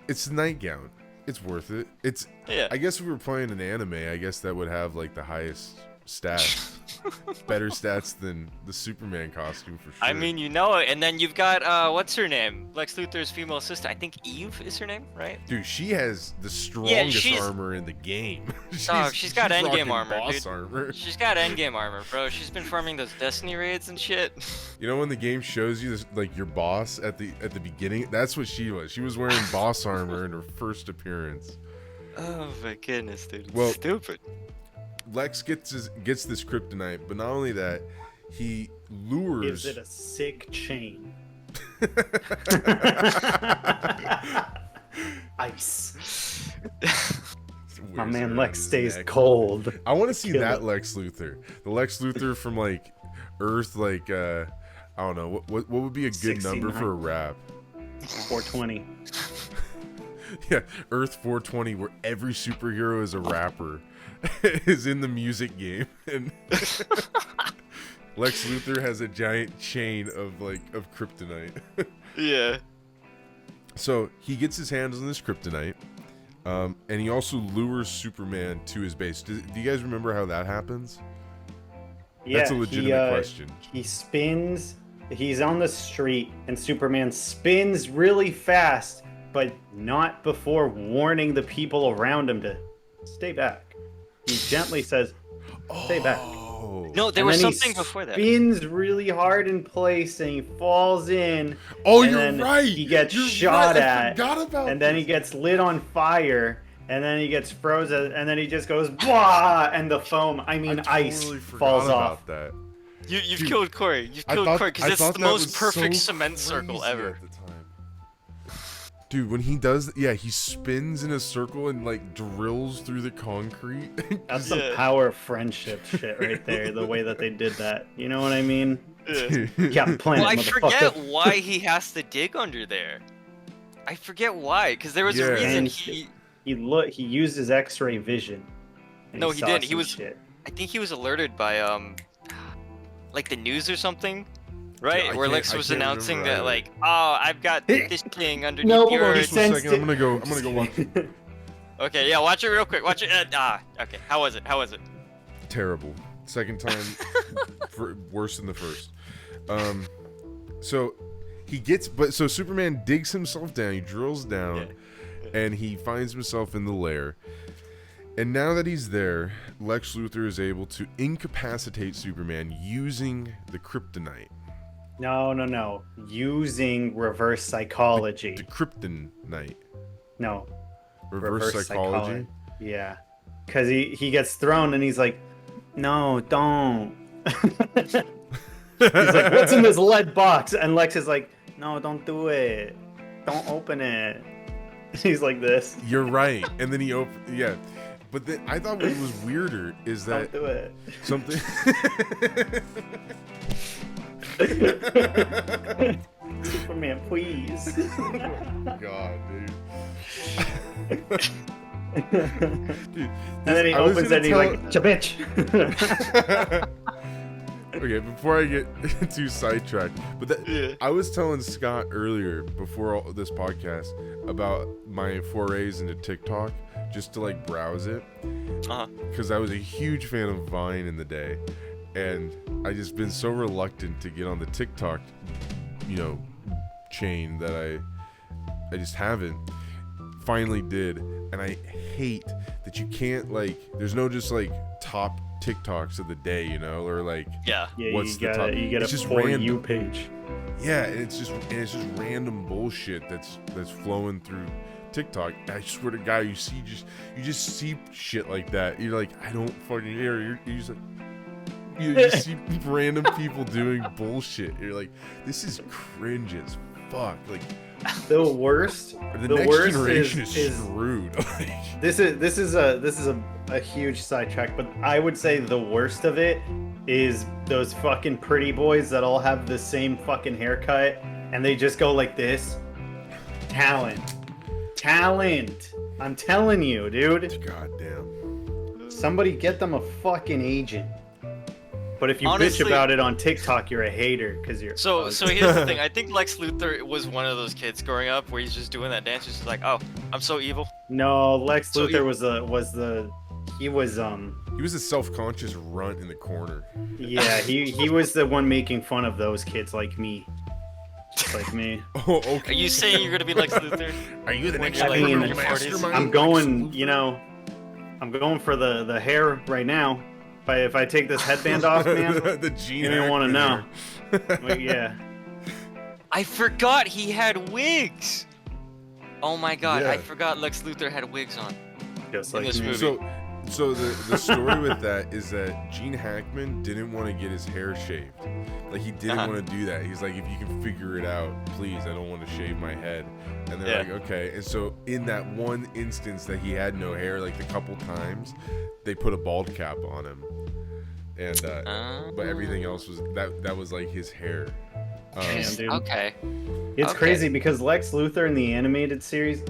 it's a nightgown. It's worth it. It's I guess if we were playing an anime, I guess that would have like the highest stats. Better stats than the Superman costume for sure. I mean, you know it. And then you've got what's her name? Lex Luthor's female assistant. I think Eve is her name, right? Dude, she has the strongest she's- armor in the game. She's got endgame rocking armor, boss dude. armor. She's got endgame armor, bro. She's been farming those Destiny raids and shit. You know when the game shows you this, like your boss at the beginning? That's what she was. She was wearing boss armor in her first appearance. Oh my goodness, dude. It's Well- stupid. Lex gets this kryptonite, but not only that, he lures. Gives it a sick chain. Ice. My Wears it man around Lex his stays neck. cold. I want to see Kill that it. Lex Luthor. The Lex Luthor from like Earth, like I don't know what would be a good number for a rap. 420. Yeah, Earth 420, where every superhero is a rapper, is in the music game, and Lex Luthor has a giant chain of kryptonite. Yeah. So he gets his hands on this kryptonite, and he also lures Superman to his base. Do you guys remember how that happens? Yeah, That's a legitimate question. He spins. He's on the street, and Superman spins really fast, but not before warning the people around him to stay back. He gently says, "Stay back." Oh. No, there And was then something before that. Spins really hard in place, and he falls in. Oh, and you're then right. He gets You're shot right. I at, forgot about and then he gets lit on fire, and then he gets frozen, and then he just goes blah, and the foam, ice totally forgot falls about off. that. You've Dude, killed Corey. You've I killed thought- Corey I because it's thought the that most was perfect so cement circle crazy ever. at the time. Dude, when he does, he spins in a circle and like drills through the concrete. That's some Yeah. power of friendship shit right there. The way that they did that, you know what I mean? Yeah. Captain Planet, Well, I motherfucker. forget why he has to dig under there. I forget why, because there was Yeah. a reason And he. He used his X-ray vision. and No, he saw didn't. He some was- shit. I think he was alerted by like the news or something, right? Yeah, I Where can't- Lex I was can't announcing remember that, either. like, oh, I've got this thing underneath No, the hold on, earth. Just 1 sensed second. I'm it. gonna go watch. Okay, yeah, watch it real quick. Watch it. Okay. How was it? Terrible. Second time, worse than the first. So so Superman digs himself down. He drills down, and he finds himself in the lair. And now that he's there, Lex Luthor is able to incapacitate Superman using the kryptonite. No. Using reverse psychology. The kryptonite. No. Reverse psychology. Yeah. Because he gets thrown and he's like, no, don't. He's like, what's in this lead box? And Lex is like, no, don't do it. Don't open it. He's like this. You're right. And then he yeah. But I thought what was weirder is that Don't do it. something. Superman, please. Oh my God, dude. Dude, And then he I was opens it gonna and he's like, cha bitch. Okay, before I get too sidetracked, but Yeah. I was telling Scott earlier before this podcast about my forays into TikTok, just to like browse it, because I was a huge fan of Vine in the day, and I just been so reluctant to get on the TikTok, chain that I just haven't. Finally did, and I hate that you can't there's no just top TikToks of the day, or Yeah. what's the top? You get It's a just For random. You page. Yeah, and it's just random bullshit that's flowing through TikTok. I swear to God, you just see shit like that. You're like, I don't fucking care. You're just like, you just see random people doing bullshit. You're like, this is cringe as fuck. Like, The worst. the The next worst generation is is screwed. this is a huge sidetrack, but I would say the worst of it is those fucking pretty boys that all have the same fucking haircut and they just go like this. Talent. I'm telling you, dude. Goddamn. Somebody get them a fucking agent. But if you Honestly- bitch about it on TikTok, you're a hater because you're. So here's the thing. I think Lex Luthor was one of those kids growing up where he's just doing that dance, just like, oh, I'm so evil. No, Lex So Luthor you- he was He was a self-conscious runt in the corner. yeah, he was the one making fun of those kids like me. Just like me. Oh, okay. Are you saying you're gonna be Lex Luthor? Are you the when next you're, like, criminal in your 40s? mastermind? I'm going, I'm going for the hair right now. If I take this headband off, man, the Gene you don't want to know. Hackman Like, yeah. I forgot he had wigs. Oh my god, I Yeah. forgot Lex Luthor had wigs on. Just In like this me. movie. So the story with that is that Gene Hackman didn't want to get his hair shaved. Like, he didn't want to do that. He's like, if you can figure it out, please, I don't want to shave my head. And they're Yeah. like, okay. And so in that one instance that he had no hair, like the couple times, they put a bald cap on him. And but everything else was that was like his hair. Damn, dude. Okay. It's Okay. crazy because Lex Luthor in the animated series,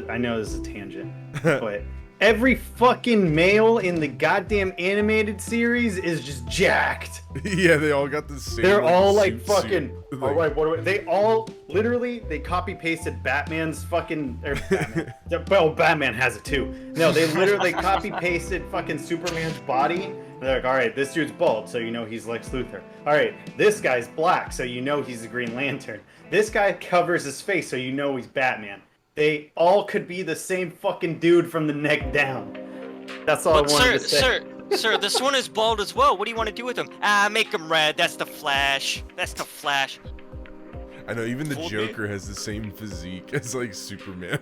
I know this is a tangent, but every fucking male in the goddamn animated series is just jacked. Yeah, they all got the same. They're all like suit. fucking. Like- All right, they all literally they copy pasted Batman's fucking. Or Batman. Well, Batman has it too. No, they literally copy pasted fucking Superman's body. They're like, all right, this dude's bald, so you know he's Lex Luthor. All right, this guy's black, so you know he's the Green Lantern. This guy covers his face, so you know he's Batman. They all could be the same fucking dude from the neck down. That's all But I wanted to say. sir, this one is bald as well. What do you want to do with him? Make him red. That's the Flash. That's the Flash. I know, even the Fooled me. Joker has the same physique as like Superman.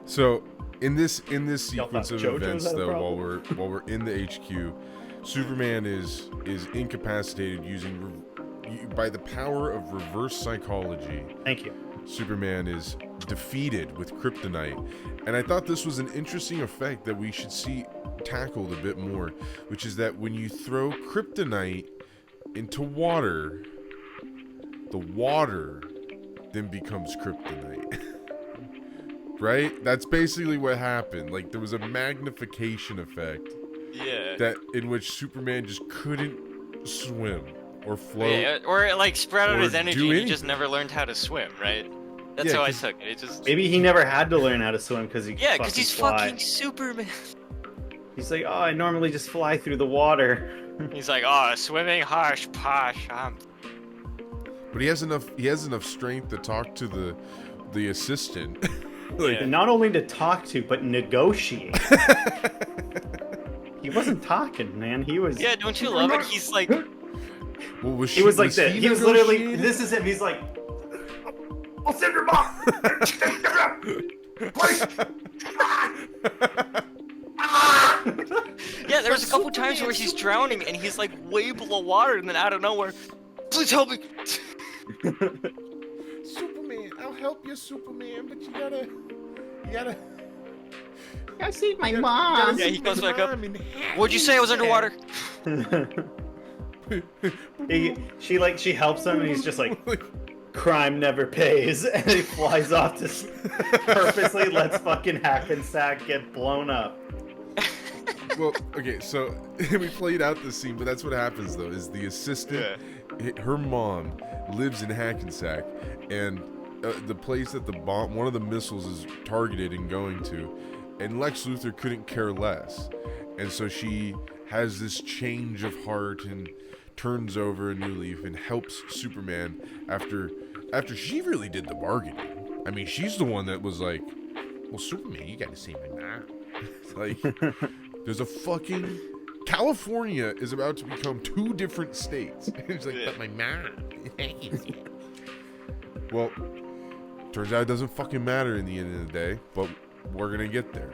So in this Y'all sequence thought of JoJo events, had a though, problem? while we're in the HQ, Superman is incapacitated by the power of reverse psychology. Thank you. Superman is defeated with kryptonite, and I thought this was an interesting effect that we should see tackled a bit more, which is that when you throw kryptonite into water, the water then becomes kryptonite. Right? That's basically what happened. Like, there was a magnification effect Yeah. that in which Superman just couldn't swim or float. Yeah, or it like spread out or his do energy. And he just anything. never learned how to swim, right? That's Yeah, how I 'cause- took it. It just Maybe he never had to learn how to swim because he yeah, because because he's fucking Superman. He's like, oh, I normally just fly through the water. He's like, oh, swimming, harsh, posh. But he has enough strength to talk to the assistant. Like, Yeah. And not only to talk to, but negotiate. He wasn't talking, man. He was. Yeah, don't you love it? He's like, well, was He was like that. this. He was literally. This is him. He's like, I'll save your mom! Please! yeah. There was a couple times where he's drowning and he's like way below water, and then out of nowhere, please help me. Superman, I'll help you, Superman, but you gotta I saved my Yeah, he comes back up. What'd you say? I was underwater. She helps him, and he's just like, crime never pays, and he flies off to purposely lets fucking Hackensack get blown up. Well, okay, so we played out this scene, but that's what happens though. Is the assistant, her mom lives in Hackensack, and the place that one of the missiles is targeted and going to, and Lex Luthor couldn't care less, and so she has this change of heart and turns over a new leaf and helps Superman after she really did the bargaining. I mean, she's the one that was like, "Well, Superman, you gotta save me now." Like, there's a fucking California is about to become 2 different states. And he's like, "But my mom." Well, turns out it doesn't fucking matter in the end of the day, but we're gonna get there.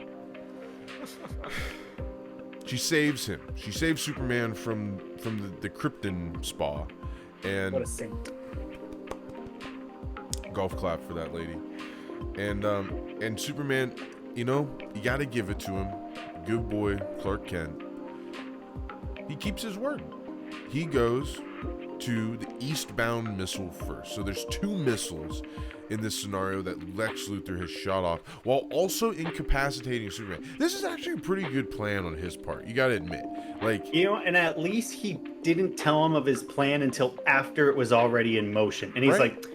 She saves him. She saves Superman from the Krypton spa, and What a saint. golf clap for that lady. And Superman, you know, you gotta give it to him. Good boy, Clark Kent. He keeps his word. He goes to the eastbound missile first. So there's 2 missiles in this scenario that Lex Luthor has shot off while also incapacitating Superman. This is actually a pretty good plan on his part. You gotta admit. Like, You know, and at least he didn't tell him of his plan until after it was already in motion. And he's Right. like,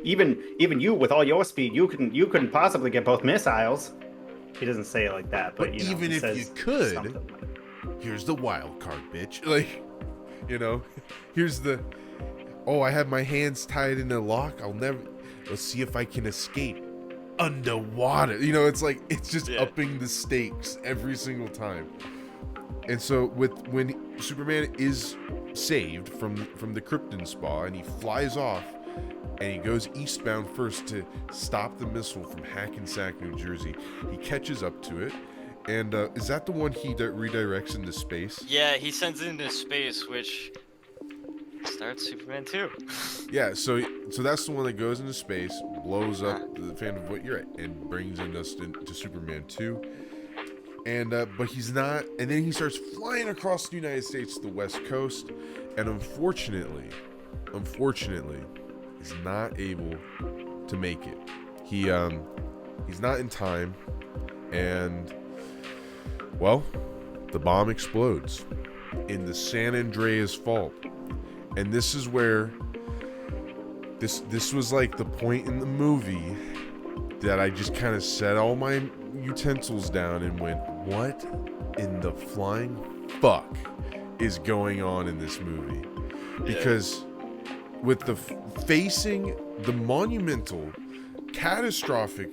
even you with all your speed, you couldn't possibly get both missiles. He doesn't say it like that, but you know, even he if you says could, something like- here's the wild card, bitch. Like, you know, here's the, oh, I have my hands tied in a lock. Let's see if I can escape underwater. You know, it's like, it's just upping the stakes every single time. And so when Superman is saved from the Krypton spa and he flies off and he goes eastbound first to stop the missile from Hackensack, New Jersey, he catches up to it. And is that the one he redirects into space? Yeah, he sends it into space, which starts Superman 2. Yeah, so that's the one that goes into space, blows up the Phantom Void, you're right, and brings us to Superman 2. And but he's not, and then he starts flying across the United States to the West Coast, and unfortunately, is not able to make it. He's not in time, and well, the bomb explodes in the San Andreas Fault. And this is where this was like the point in the movie that I just kind of set all my utensils down and went, what in the flying fuck is going on in this movie? Because with the facing the monumental, catastrophic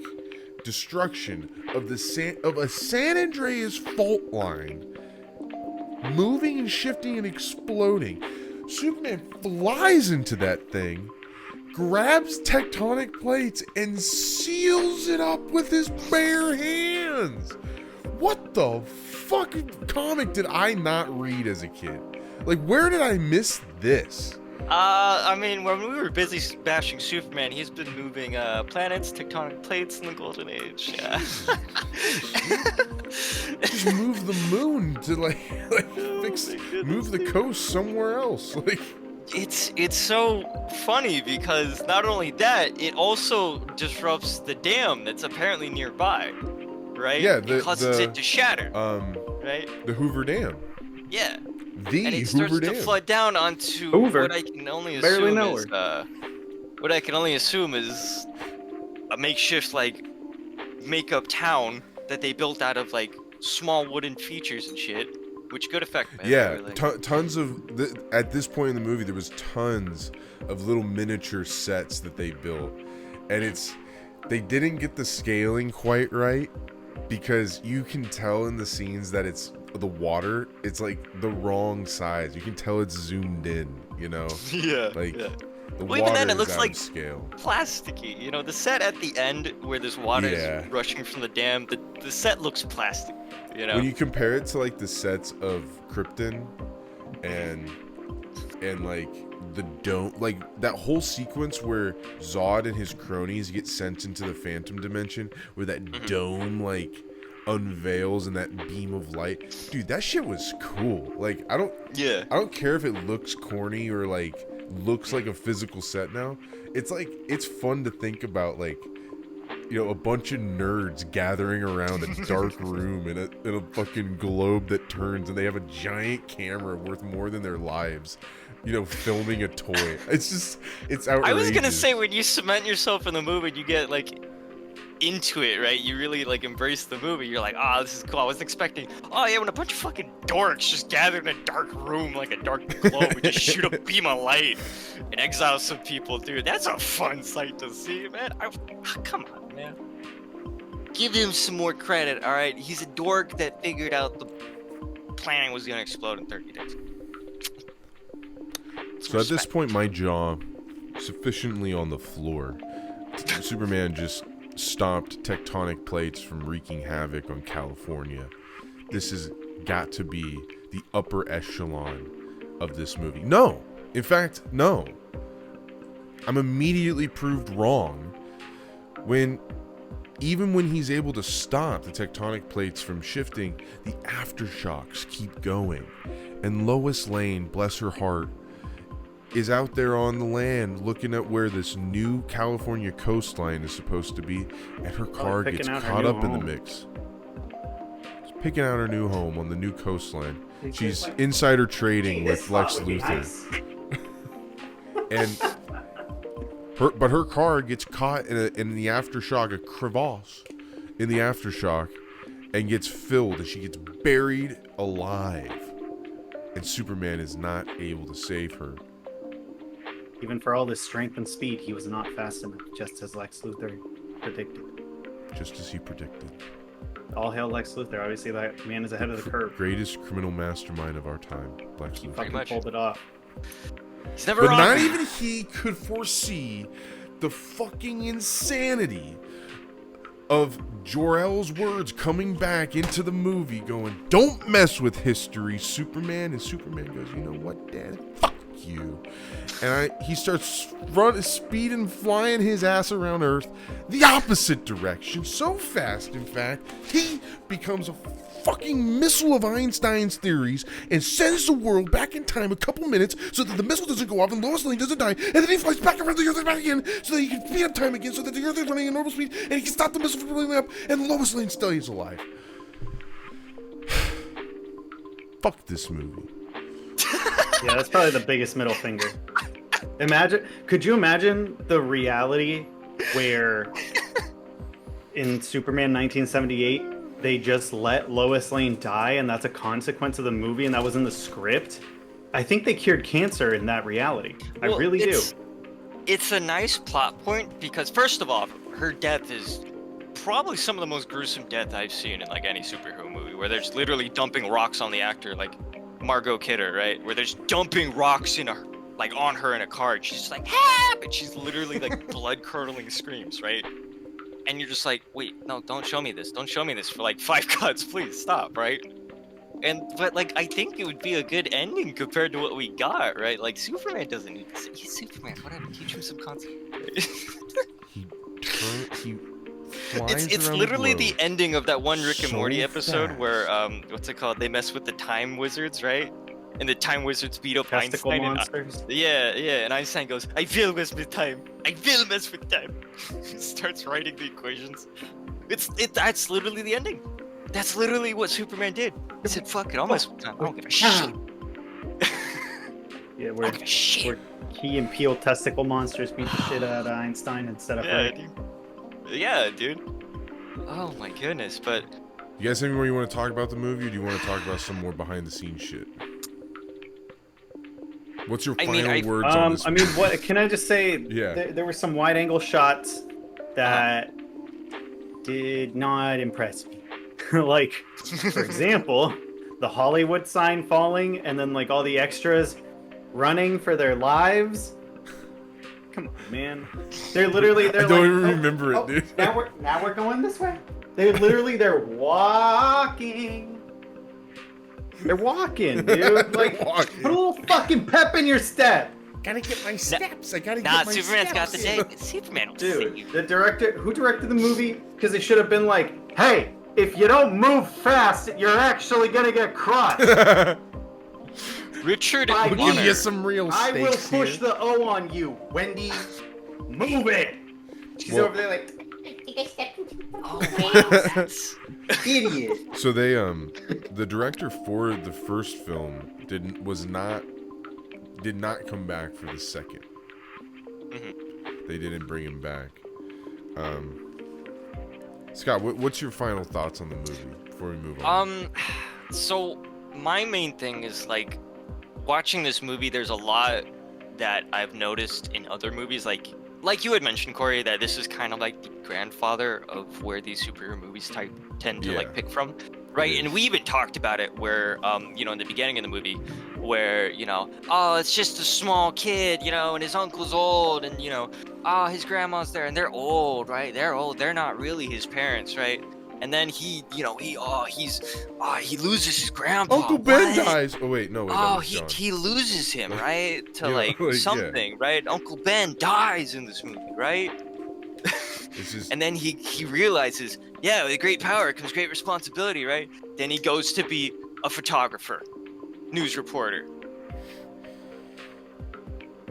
destruction of a San Andreas fault line, moving and shifting and exploding, Superman flies into that thing, grabs tectonic plates, and seals it up with his bare hands. What the fucking comic did I not read as a kid? Like, where did I miss this? I mean, when we were busy bashing Superman, he's been moving planets, tectonic plates in the Golden Age. Yeah. Just move the moon to move the coast somewhere else. Like, It's so funny because not only that, it also disrupts the dam that's apparently nearby, right? Yeah, it causes it to shatter, right? the Hoover Dam. Yeah. The And it starts Hoover to Dam. flood down onto Hoover. what I can only Barely assume know is what I can only assume is a makeshift like makeup town that they built out of like small wooden features and shit, which good effect, man. Yeah, They were, like- tons of at this point in the movie, there was tons of little miniature sets that they built, and they didn't get the scaling quite right because you can tell in the scenes that it's the water, it's like the wrong size. You can tell it's zoomed in, you know. Yeah. Like yeah. the Well, water even then, it is looks out like of scale. plasticky. You know, the set at the end where there's water Yeah. rushing from the dam, the set looks plastic. You know. When you compare it to like the sets of Krypton and like the dome, like that whole sequence where Zod and his cronies get sent into the Phantom Dimension, where that dome like unveils and that beam of light, dude, that shit was cool. Like I don't care if it looks corny or like looks like a physical set now. It's like it's fun to think about like a bunch of nerds gathering around a dark room in a fucking globe that turns, and they have a giant camera worth more than their lives, filming a toy. It's outrageous. I was gonna say, when you cement yourself in the movie, you get like into it, right? You really like embrace the movie. You're like, this is cool. I wasn't expecting. Oh yeah, when a bunch of fucking dorks just gather in a dark room, like a dark globe, and just shoot a beam of light and exile some people, dude. That's a fun sight to see, man. Come on, man. Give him some more credit, all right? He's a dork that figured out the planet was gonna explode in 30 days. So at this point, my jaw sufficiently on the floor. Superman just stopped tectonic plates from wreaking havoc on California. This has got to be the upper echelon of this movie. No, in fact, no. I'm immediately proved wrong even when he's able to stop the tectonic plates from shifting, the aftershocks keep going. And Lois Lane, bless her heart, is out there on the land looking at where this new California coastline is supposed to be, and her car gets caught up in the mix. She's picking out her new home on the new coastline. She's insider trading with Lex Luthor. But her car gets caught in the aftershock, a crevasse in the aftershock, and gets filled, and she gets buried alive. And Superman is not able to save her. Even for all his strength and speed, he was not fast enough, just as Lex Luthor predicted. Just as he predicted. All hail Lex Luthor. Obviously, that man is ahead of the curve. Greatest criminal mastermind of our time, Lex He Luthor. fucking pulled it off. He's never But wrong. not even he could foresee the fucking insanity of Jor-El's words coming back into the movie going, "Don't mess with history, Superman." And Superman goes, "You know what, Dad? Fuck you." And he starts speeding, flying his ass around Earth the opposite direction. So fast, in fact, he becomes a fucking missile of Einstein's theories and sends the world back in time a couple minutes so that the missile doesn't go off and Lois Lane doesn't die, and then he flies back around the Earth and back again so that he can speed up time again so that the Earth is running at normal speed and he can stop the missile from blowing up and Lois Lane stays alive. Fuck this movie. Yeah, that's probably the biggest middle finger. Could you imagine the reality where in Superman 1978 they just let Lois Lane die and that's a consequence of the movie and that was in the script? I think they cured cancer in that reality. Well, I really do. It's a nice plot point because, first of all, her death is probably some of the most gruesome death I've seen in like any superhero movie, where they're just literally dumping rocks on the actor, like Margot Kidder, right? Where they're just dumping rocks on her in a car. And she's just like, help! And she's literally like blood-curdling screams, right? And you're just like, wait, no, don't show me this. Don't show me this for like 5 cuts, please stop, right? But like, I think it would be a good ending compared to what we got, right? Like, Superman doesn't need to. He's Superman, whatever. Teach him some concept. He flies It's around literally the the globe ending of that one Rick and so Morty episode fast. where what's it called? They mess with the time wizards, right? And the time wizards beat up Testicle Einstein. monsters. Yeah, and Einstein goes, "I will mess with time. I will mess with time." He starts writing the equations. That's literally the ending. That's literally what Superman did. He said, "Fuck it, I'll mess with time. I don't give a shit." Yeah, I where don't give a shit. Key and Peele testicle monsters beat the shit out of Einstein instead of Yeah, Rick. dude. Yeah, dude. Oh my goodness, but You guys have anywhere you want to talk about the movie, or do you want to talk about some more behind-the-scenes shit? What's your final words on this? I mean, what can I just say? Yeah. There were some wide-angle shots that did not impress me. Like, for example, the Hollywood sign falling, and then like all the extras running for their lives. Come on, man. They're I don't even remember it, dude. Now we're going this way. They're walking. They're walking, dude. Like, walking. put a little fucking pep in your step. Gotta get my steps. I gotta nah, get my Superman's got steps. the day. Superman will save you. Dude, the director who directed the movie, because it should have been like, hey, if you don't move fast, you're actually gonna get crushed. Richard I We'll will give you some real I will stakes push here. the O on you, Wendy. Move it. She's Well- over there like, I stepped into the Oh, wow. Idiot. So they the director for the first film did not come back for the second. They didn't bring him back. Scott, what's your final thoughts on the movie before we move on? So my main thing is like watching this movie. There's a lot that I've noticed in other movies, like you had mentioned, Corey, that this is kind of like the grandfather of where these superhero movies tend to like pick from, right? And we even talked about it where, you know, in the beginning of the movie, where, you know, oh, it's just a small kid, you know, and his uncle's old, and, you know, oh, his grandma's there, and they're old, right? They're old. They're not really his parents, right? And then he, you know, he loses his grandpa. Uncle Ben What? dies. Oh wait, no. Wait, Oh, that was he loses him, right? To Yeah, like like, something, right? Uncle Ben dies in this movie, right? It's just, And then he realizes, yeah, with great power comes great responsibility, right? Then he goes to be a photographer, news reporter.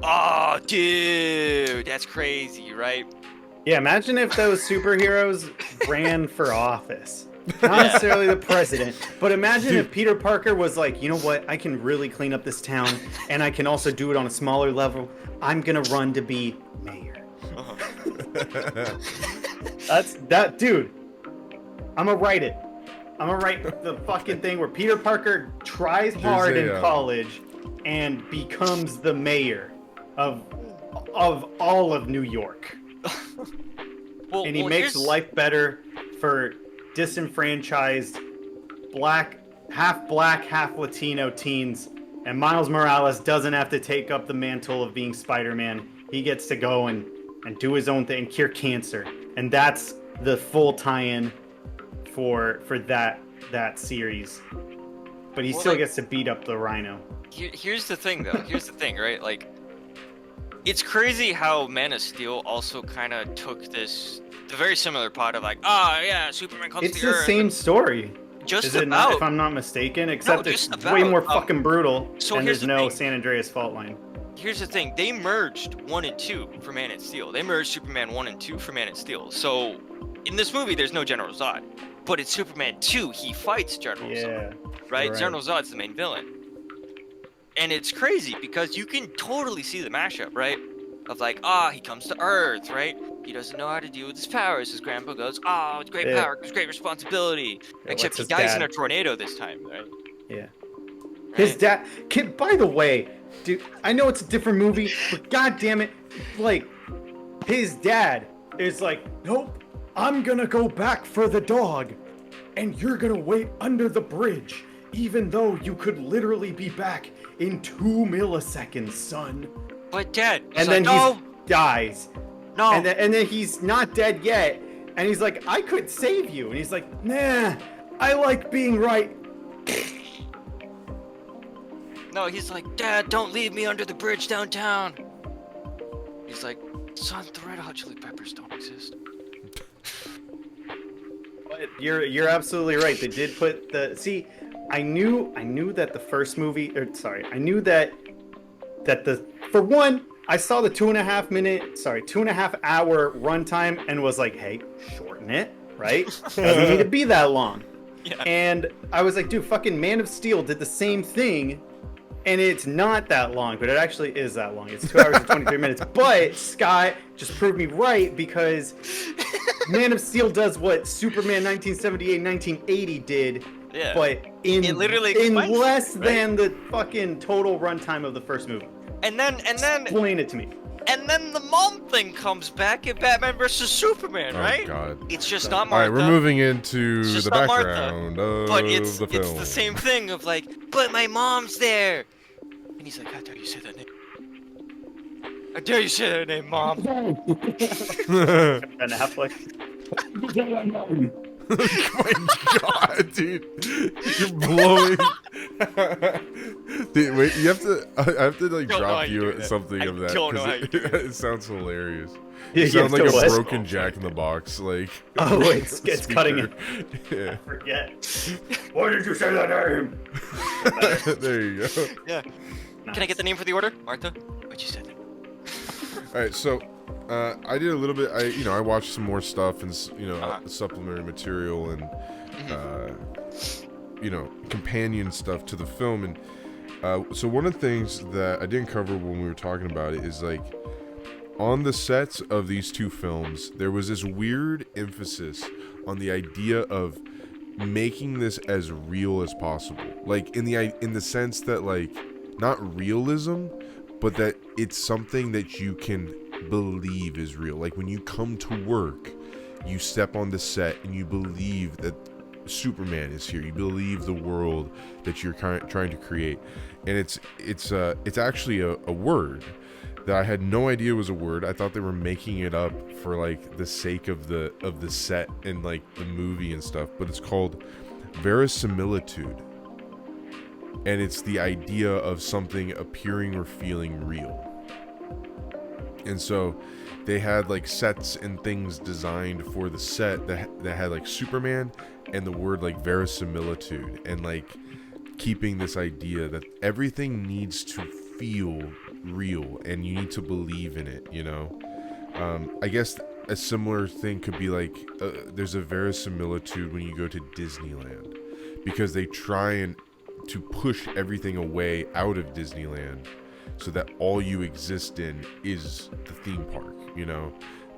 Oh, dude, that's crazy, right? Yeah, imagine if those superheroes ran for office. Not necessarily the president, but imagine if Peter Parker was like, you know what, I can really clean up this town, and I can also do it on a smaller level. I'm gonna run to be mayor. Dude. I'm gonna write it. I'm gonna write the fucking thing where Peter Parker tries hard in college and becomes the mayor of all of New York. And he makes life better for disenfranchised black, half Latino teens, and Miles Morales doesn't have to take up the mantle of being Spider-Man. He gets to go and do his own thing, cure cancer, and that's the full tie-in for that series. But he still gets to beat up the Rhino. Here's the thing, though. Here's the thing, right? Like, it's crazy how Man of Steel also kind of took the very similar plot of like, yeah, Superman comes to It's the Earth. the same story. Just Is it about. not, if I'm not mistaken, except just it's about. way more fucking brutal, So and here's there's the no thing. San Andreas fault line. Here's the thing. They merged 1 and 2 for Man of Steel. They merged Superman 1 and 2 for Man of Steel. So in this movie, there's no General Zod. But in Superman 2, he fights General Zod. Right? General Zod's the main villain. And it's crazy because you can totally see the mashup, right? Of like, he comes to Earth, right? He doesn't know how to deal with his powers. His grandpa goes, it's great power, it's great responsibility. Except he dies in a tornado this time, right? Yeah. His dad. Kid, by the way, dude, I know it's a different movie, but god damn it, like, his dad is like, nope, I'm gonna go back for the dog, and you're gonna wait under the bridge, even though you could literally be back in 2 milliseconds, son. But Dad, and then he dies. No. And then he's not dead yet, and he's like, I could save you, and he's like, nah, I like being right. No, he's like, Dad, don't leave me under the bridge downtown. He's like, son, the Red Hot Chili Peppers don't exist. But you're absolutely right. They did put I knew that the first movie, I knew that for one, I saw the 2.5 hour runtime and was like, hey, shorten it, right? Doesn't need to be that long. Yeah. And I was like, dude, fucking Man of Steel did the same thing, and it's not that long, but it actually is that long. It's 2 hours and 23 minutes. But Scott just proved me right, because Man of Steel does what Superman 1978, 1980 did, but in less than the fucking total runtime of the first movie. And then Explain it to me. And then the mom thing comes back in Batman vs Superman, right? Oh god. It's just not All Martha. right, we're moving into It's just the not background Martha. of But it's the film. it's the same thing of like, but my mom's there. And he's like, how dare you say that name? How dare you say that name, Mom? Ben Affleck. Oh my god, dude. You're blowing. Dude, wait, you have to. I have to like Don't know how drop you you do that. something I of that. don't know 'cause how you do that. it sounds hilarious. Yeah, You sound like a what? broken Jack in the Box, like. Oh, it's cutting it. Yeah. Forget. Why did you say that name? There you go. Yeah. Can I get the name for the order? Martha? What'd you say? All right, so I did a little bit. I watched some more stuff and Uh-huh. supplementary material and Mhm. companion stuff to the film. And so one of the things that I didn't cover when we were talking about it is like on the sets of these two films, there was this weird emphasis on the idea of making this as real as possible. Like in the sense that like not realism, but that it's something that you can believe is real. Like when you come to work, you step on the set and you believe that Superman is here. You believe the world that you're trying to create, and it's actually a word that I had no idea was a word. I thought they were making it up for like the sake of the set and like the movie and stuff, but it's called verisimilitude. And it's the idea of something appearing or feeling real. And so they had like sets and things designed for the set that had like Superman and the word like verisimilitude, and like keeping this idea that everything needs to feel real and you need to believe in it, I guess a similar thing could be like there's a verisimilitude when you go to Disneyland, because they try and to push everything away out of Disneyland so that all you exist in is the theme park,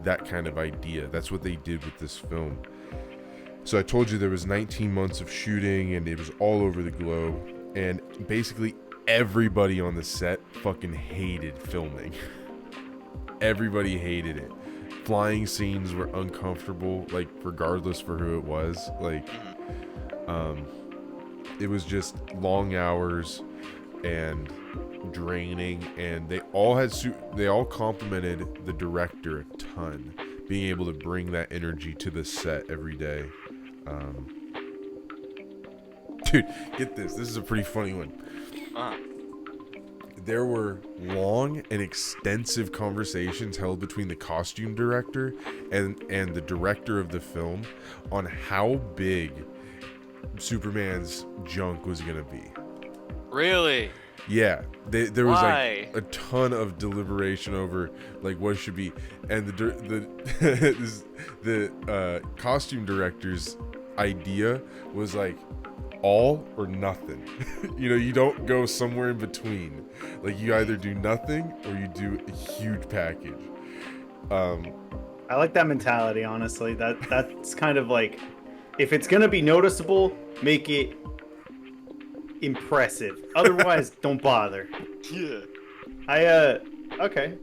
that kind of idea. That's what they did with this film. So I told you there was 19 months of shooting and it was all over the globe, and basically everybody on the set fucking hated filming. Everybody hated it. Flying scenes were uncomfortable, like regardless for who it was. Like it was just long hours and draining, and they all complimented the director a ton, being able to bring that energy to the set every day. Dude, get this is a pretty funny one. There were long and extensive conversations held between the costume director and the director of the film on how big Superman's junk was gonna be. Really? Yeah, there was Why? like a ton of deliberation over like what it should be, and the costume director's idea was like all or nothing. You don't go somewhere in between. Like you either do nothing or you do a huge package. I like that mentality, honestly. That's kind of like, if it's gonna be noticeable, make it impressive. Otherwise, don't bother. Yeah. Okay.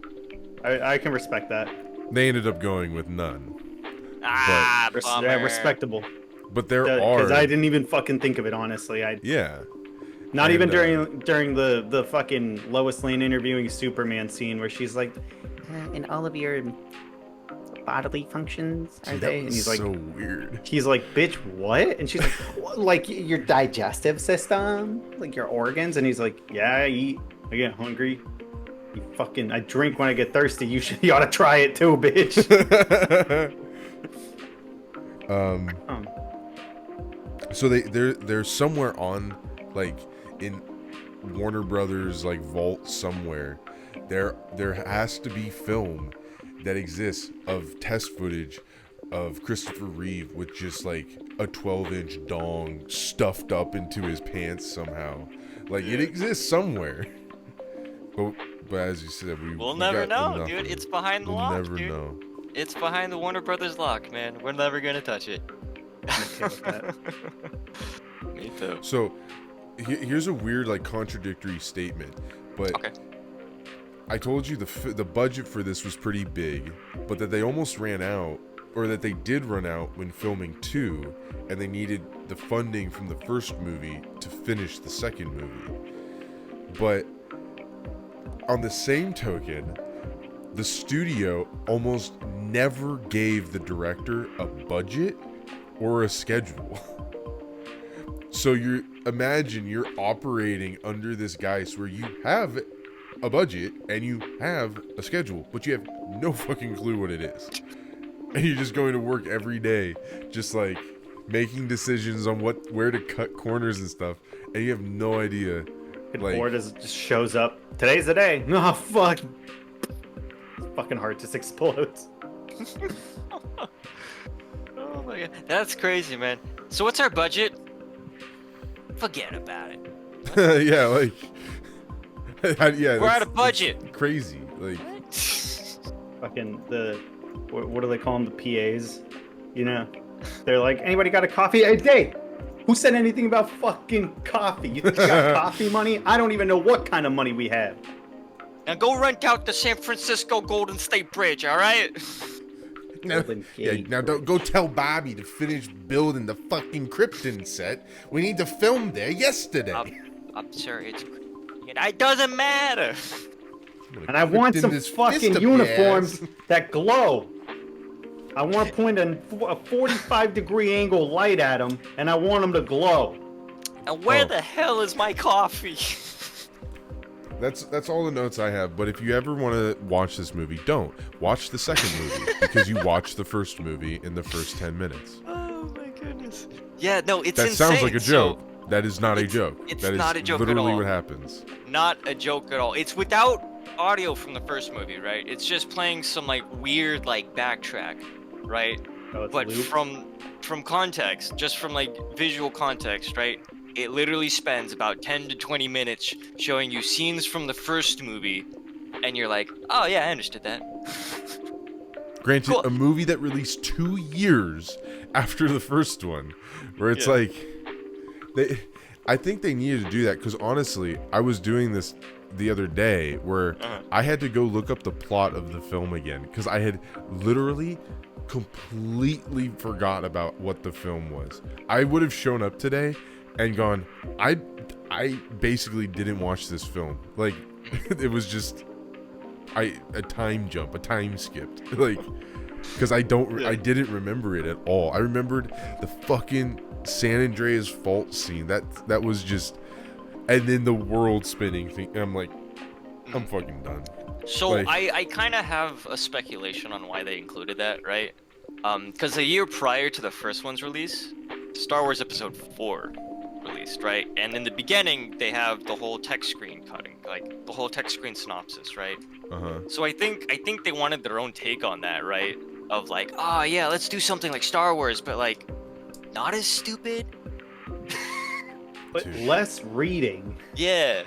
I can respect that. They ended up going with none, Ah, bummer. Respectable. but there Because are I didn't even fucking think of it, honestly. yeah. Not And, even during the fucking Lois Lane interviewing Superman scene where she's like, in all of your bodily functions, are Dude, they? that And was he's like, so weird. he's like, bitch, what? And she's like, "What? Like your digestive system, like your organs. And he's like, yeah, I eat, I get hungry. I drink when I get thirsty. You ought to try it too, bitch. So they're somewhere on like in Warner Brothers like vault somewhere. There has to be film that exists of test footage of Christopher Reeve with just like a 12-inch dong stuffed up into his pants somehow. Like it exists somewhere. But as you said, We'll we never got know, nothing. dude. It's behind the We'll lock, never dude. know. It's behind the Warner Brothers lock, man. We're never gonna touch it. Okay with that. Me too. So here's a weird like contradictory statement, but Okay. I told you the budget for this was pretty big, but that they almost ran out, or that they did run out when filming 2, and they needed the funding from the first movie to finish the second movie. But on the same token, the studio almost never gave the director a budget or a schedule. So imagine you're operating under this guise where you have a budget and you have a schedule, but you have no fucking clue what it is. And you're just going to work every day, just like making decisions on where to cut corners and stuff, and you have no idea. The Like, board just shows up. Today's the day. Oh fuck. fucking heart just explodes. Oh my god, that's crazy, man. So what's our budget? Forget about it. Yeah, like, yeah, We're out that's- of budget. that's crazy. Like, Fucking what do they call them? The PAs, you know? They're like, anybody got a coffee? Hey, Dave, who said anything about fucking coffee? You think you got coffee money? I don't even know what kind of money we have. Now go rent out the San Francisco Golden State Bridge, all right? now, Golden yeah, Gate now don't go tell Bobby to finish building the fucking Krypton set. We need to film there yesterday. I'm sorry, it doesn't matter. And I want Krypton some this fucking fist up your uniforms ass. that glow. I want to point a 45-degree angle light at them, and I want them to glow. And where Oh. the hell is my coffee? That's all the notes I have. But if you ever want to watch this movie, don't watch the second movie because you watched the first movie in the first 10 minutes. Oh my goodness. Yeah, no, it's That insane. sounds like a So, joke. That is not a joke. it's That is not a joke at literally all. what happens. not a joke at all. It's without audio from the first movie, right? It's just playing some like weird like backtrack, right? Oh, it's But loop? from context, just from like visual context, right? It literally spends about 10 to 20 minutes showing you scenes from the first movie, and you're like, oh yeah, I understood that. Granted, Cool. a movie that released 2 years after the first one, where it's Yeah. like, I think they needed to do that because honestly, I was doing this the other day where Uh-huh. I had to go look up the plot of the film again because I had literally completely forgot about what the film was. I would have shown up today and gone, I basically didn't watch this film. Like, it was just a time jump, a time skipped. Like, because I didn't remember it at all. I remembered the fucking San Andreas fault scene. That was just, and then the world spinning thing. And I'm like, I'm fucking done. So Like- I kind of have a speculation on why they included that, right? Because a year prior to the first one's release, Star Wars Episode 4 released, right? And in the beginning, they have the whole text screen cutting, like the whole text screen synopsis, right? So I think they wanted their own take on that, right? Of like, oh yeah, let's do something like Star Wars, but like not as stupid. But Dude. less reading. Yeah.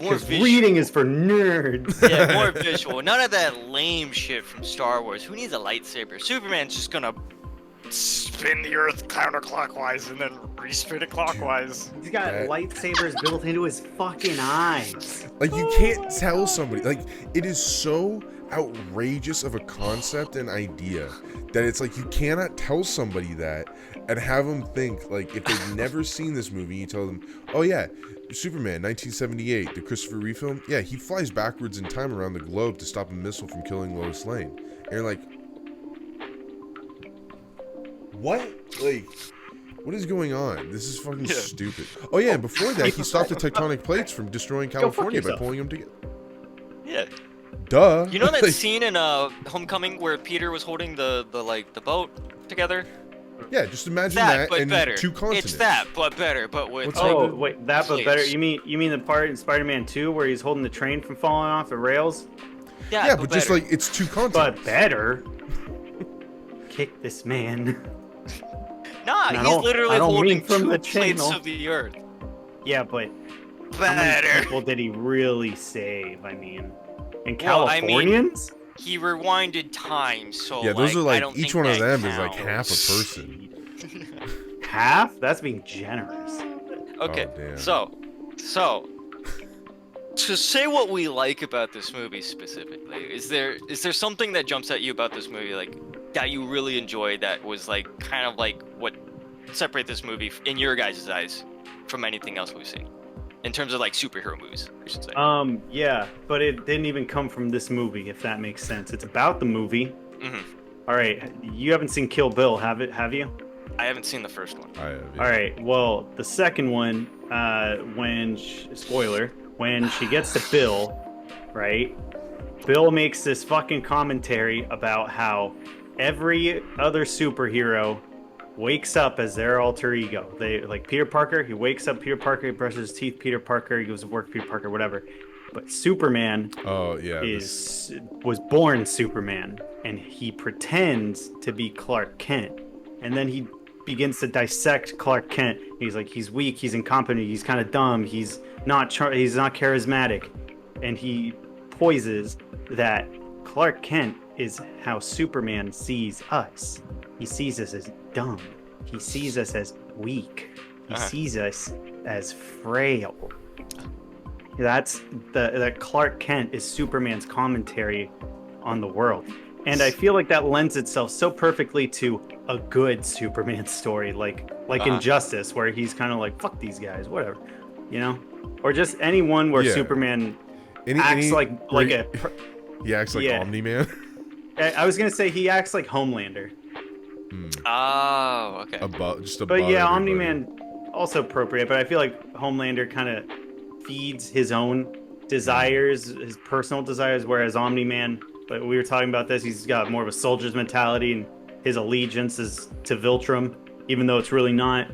More Because visual. reading is for nerds. Yeah, more visual. None of that lame shit from Star Wars. Who needs a lightsaber? Superman's just gonna spin the Earth counterclockwise and then respin it clockwise. He's got That- lightsabers built into his fucking eyes. Like, you can't tell somebody, like, it is so outrageous of a concept and idea that it's like you cannot tell somebody that and have them think, like, if they've never seen this movie, you tell them, oh yeah, Superman 1978, the Christopher Reeve film, yeah, he flies backwards in time around the globe to stop a missile from killing Lois Lane. And you're like, what? Like, what is going on? This is fucking Yeah. stupid. Oh yeah, and before that, he stopped the tectonic plates from destroying fuck California by yourself. pulling them together. Yeah. Duh. You know that Like, scene in Homecoming where Peter was holding the boat together? yeah, just imagine That, that but and better. 2 continents. It's that, but better, but with What's like, Oh, that? wait, that but better. Slaves. You mean the part in Spider-Man 2 where he's holding the train from falling off the rails? Yeah, but just better. like it's 2 continents. But better. Kick this man. Nah, I he's don't- literally I don't holding mean from 2 the plates channel. of the Earth. Yeah, but how many Better. people did he really save? I mean, and Well, I mean- Californians? He rewinded time, so Yeah, those like, are I like don't each think one of that them is like counts. half a person. Half? That's being generous. Okay, Oh, damn. so to say what we like about this movie specifically, is there something that jumps at you about this movie, like that you really enjoyed, that was like kind of like what separate this movie in your guys' eyes from anything else we've seen, in terms of like superhero movies, I should say. Yeah, but it didn't even come from this movie, if that makes sense. It's about the movie. Mhm. All right, you haven't seen Kill Bill, have you? I haven't seen the first one. I have, yeah. All right. Well, the second one, spoiler, when she gets to Bill, right? Bill makes this fucking commentary about how every other superhero wakes up as their alter ego. They like Peter Parker. He wakes up Peter Parker. He brushes his teeth. Peter Parker. He goes to work. Peter Parker. Whatever. But Superman Oh yeah. was born Superman, and he pretends to be Clark Kent, and then he begins to dissect Clark Kent. He's like, he's weak, he's incompetent, he's kind of dumb, he's not charismatic, and he poises that Clark Kent is how Superman sees us. He sees us as dumb. He sees us as weak. He sees us as frail. That's that Clark Kent is Superman's commentary on the world. And I feel like that lends itself so perfectly to a good Superman story, like Injustice, where he's kind of like, fuck these guys, whatever, you know? Or just any one where Superman acts like he acts like Omni-Man. I was gonna say he acts like Homelander. Oh, okay. But yeah, Omni-Man also appropriate, but I feel like Homelander kind of feeds his own desires, his personal desires, whereas Omni-Man, but we were talking about this, he's got more of a soldier's mentality, and his allegiance is to Viltrum, even though it's really not.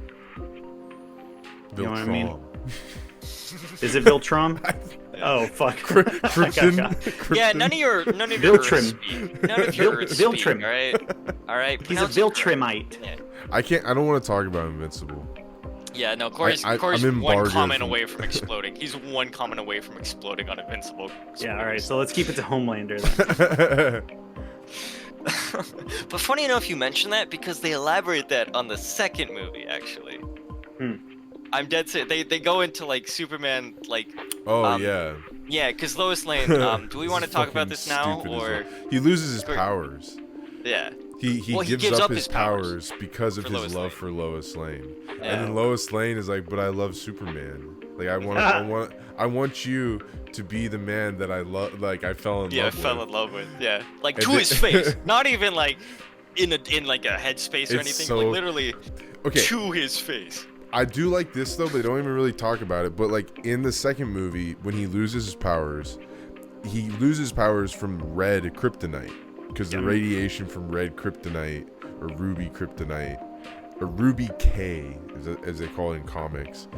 You know what I mean? Is it Viltrum? Oh fuck! Krypton. Yeah, none of your Viltrum. speak. None of your Viltrum. Speak, all right. He's a Viltrumite. Yeah. I don't want to talk about Invincible. Yeah, no, Corey's I'm one embargoed comment from- away from exploding. He's one comment away from exploding on Invincible. Yeah, all right. So let's keep it to Homelander then. But funny enough, you mentioned that because they elaborate that on the second movie, actually. I'm dead set. They go into like Superman, like. Oh yeah. Yeah, because Lois Lane. Do we want to talk about this now, or he loses his powers? Yeah. He gives up his powers because of his Lois love Lane. for Lois Lane. Yeah. And then Lois Lane is like, "But I love Superman. Like I want you to be the man that I love. Like I fell in love with." Yeah, fell in love with. Yeah, like And to his face, not even like in like a headspace or It's anything. so- Like literally Okay. to his face. I do like this though, but they don't even really talk about it. But like in the second movie, when he loses his powers, he loses powers from red kryptonite because the radiation from red kryptonite or ruby kryptonite or ruby K as they call it in comics,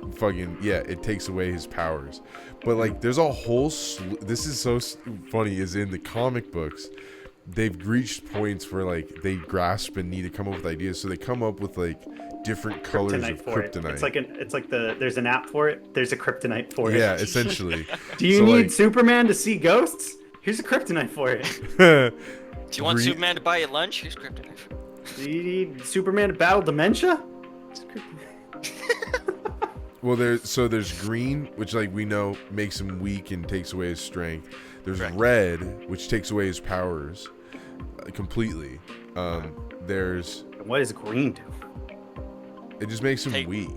it takes away his powers. But like there's a whole this is so funny is in the comic books. They've reached points where like they grasp and need to come up with ideas, so they come up with like different colors of kryptonite. It's like there's an app for it. There's a kryptonite for it. Yeah, essentially. Do you need Superman to see ghosts? Here's a kryptonite for it. Do you want Superman to buy you lunch? Here's kryptonite. Do you need Superman to battle dementia? It's kryptonite. Well, there's green, which like we know makes him weak and takes away his strength. There's red, which takes away his powers completely. There's what does green do? it just makes him weak,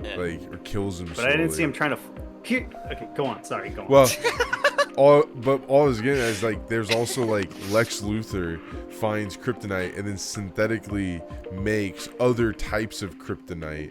Yeah. like or kills him. But I didn't see him trying to. Here, okay, go on. Sorry, go on. Well, all I was getting at is like there's also like Lex Luthor finds kryptonite and then synthetically makes other types of kryptonite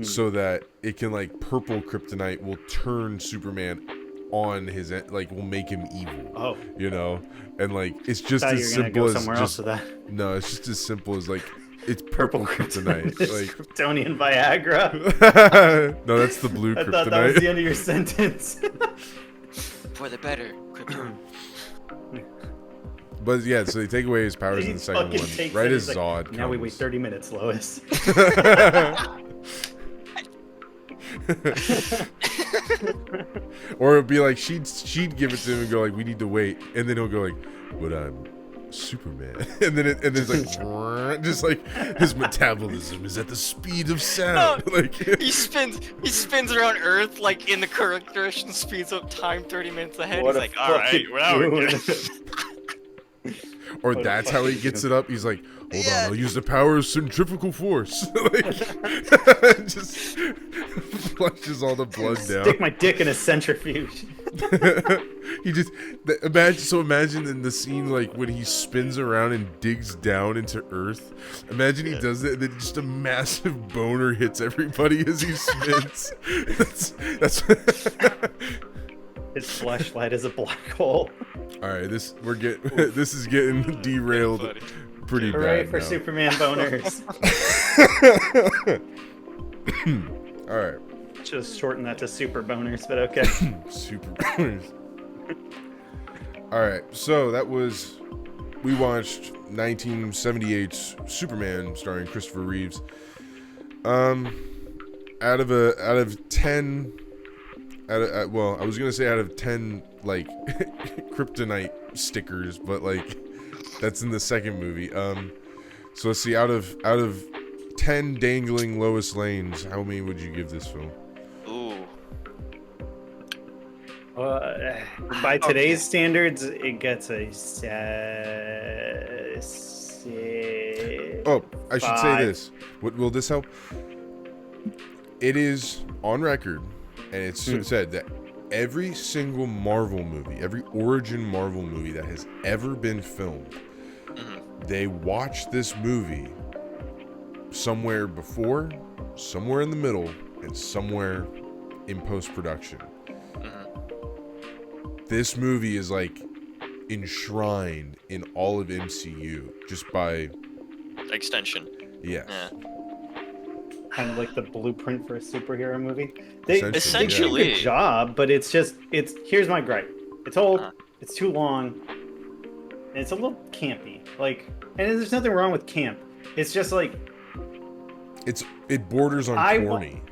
so that it can like purple kryptonite will turn Superman on his like will make him evil. Oh, you know, and like it's just I thought as you were gonna simple go as somewhere else with that. no, it's just as simple as like it's purple kryptonite. Like Kryptonian Viagra. no, that's the blue I kryptonite. thought that was the end of your sentence. For the better, Krypton. But yeah, so they take away his powers in He the second fucking one, takes right it, as he's like, Zod now we comes. wait 30 minutes, Lois. Or it'd be like she'd give it to him and go like, we need to wait, and then he'll go like, but I'm Superman, and then it's like just like his metabolism is at the speed of sound. No, like he spins around Earth like in the correct direction, speeds up time 30 minutes ahead. What He's a like, all right, fucking well, we're dude. good. or that's how he gets it up. He's like, hold on, I'll use the power of centrifugal force. Like, just flushes all the blood down. Stick my dick in a centrifuge. He just imagine in the scene like when he spins around and digs down into Earth. Imagine he does that, and then just a massive boner hits everybody as he spins. that's His flashlight is a black hole. all right. This is getting derailed pretty Hooray bad for now. Superman boners. All right. Should have shortened that to super boners, but okay. Super boners. All right, so we watched 1978's Superman starring Christopher Reeves. Out of 10, well, I was gonna say out of 10 like kryptonite stickers, but like that's in the second movie. So let's see, out of 10 dangling Lois Lanes, how many would you give this film? Ooh. By today's Okay. standards, it gets a Oh, I should say 5. this. Will this help? It is on record, and it's said that every single Marvel movie, every origin Marvel movie that has ever been filmed, they watch this movie somewhere before, somewhere in the middle, and somewhere in post-production. This movie is like enshrined in all of MCU just by Extension. yes. Yeah. Kind of like the blueprint for a superhero movie. They did a Essentially. good job, but it's here's my gripe. It's old, it's too long, and it's a little campy. Like, and there's nothing wrong with camp. It's just like It borders on corny.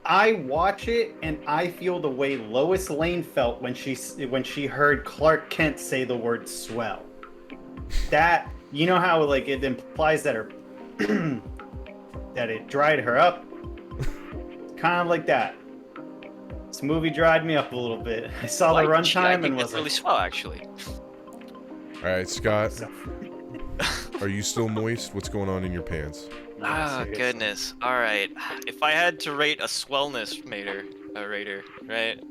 I watch it and I feel the way Lois Lane felt when she heard Clark Kent say the word swell. That, you know how like it implies that her that it dried her up. Kind of like that. This movie dried me up a little bit. I saw the runtime and was really like, swell, actually. All right, Scott, so- are you still moist? What's going on in your pants? Ah, seriously. goodness. All right. If I had to rate a swellness rater, right?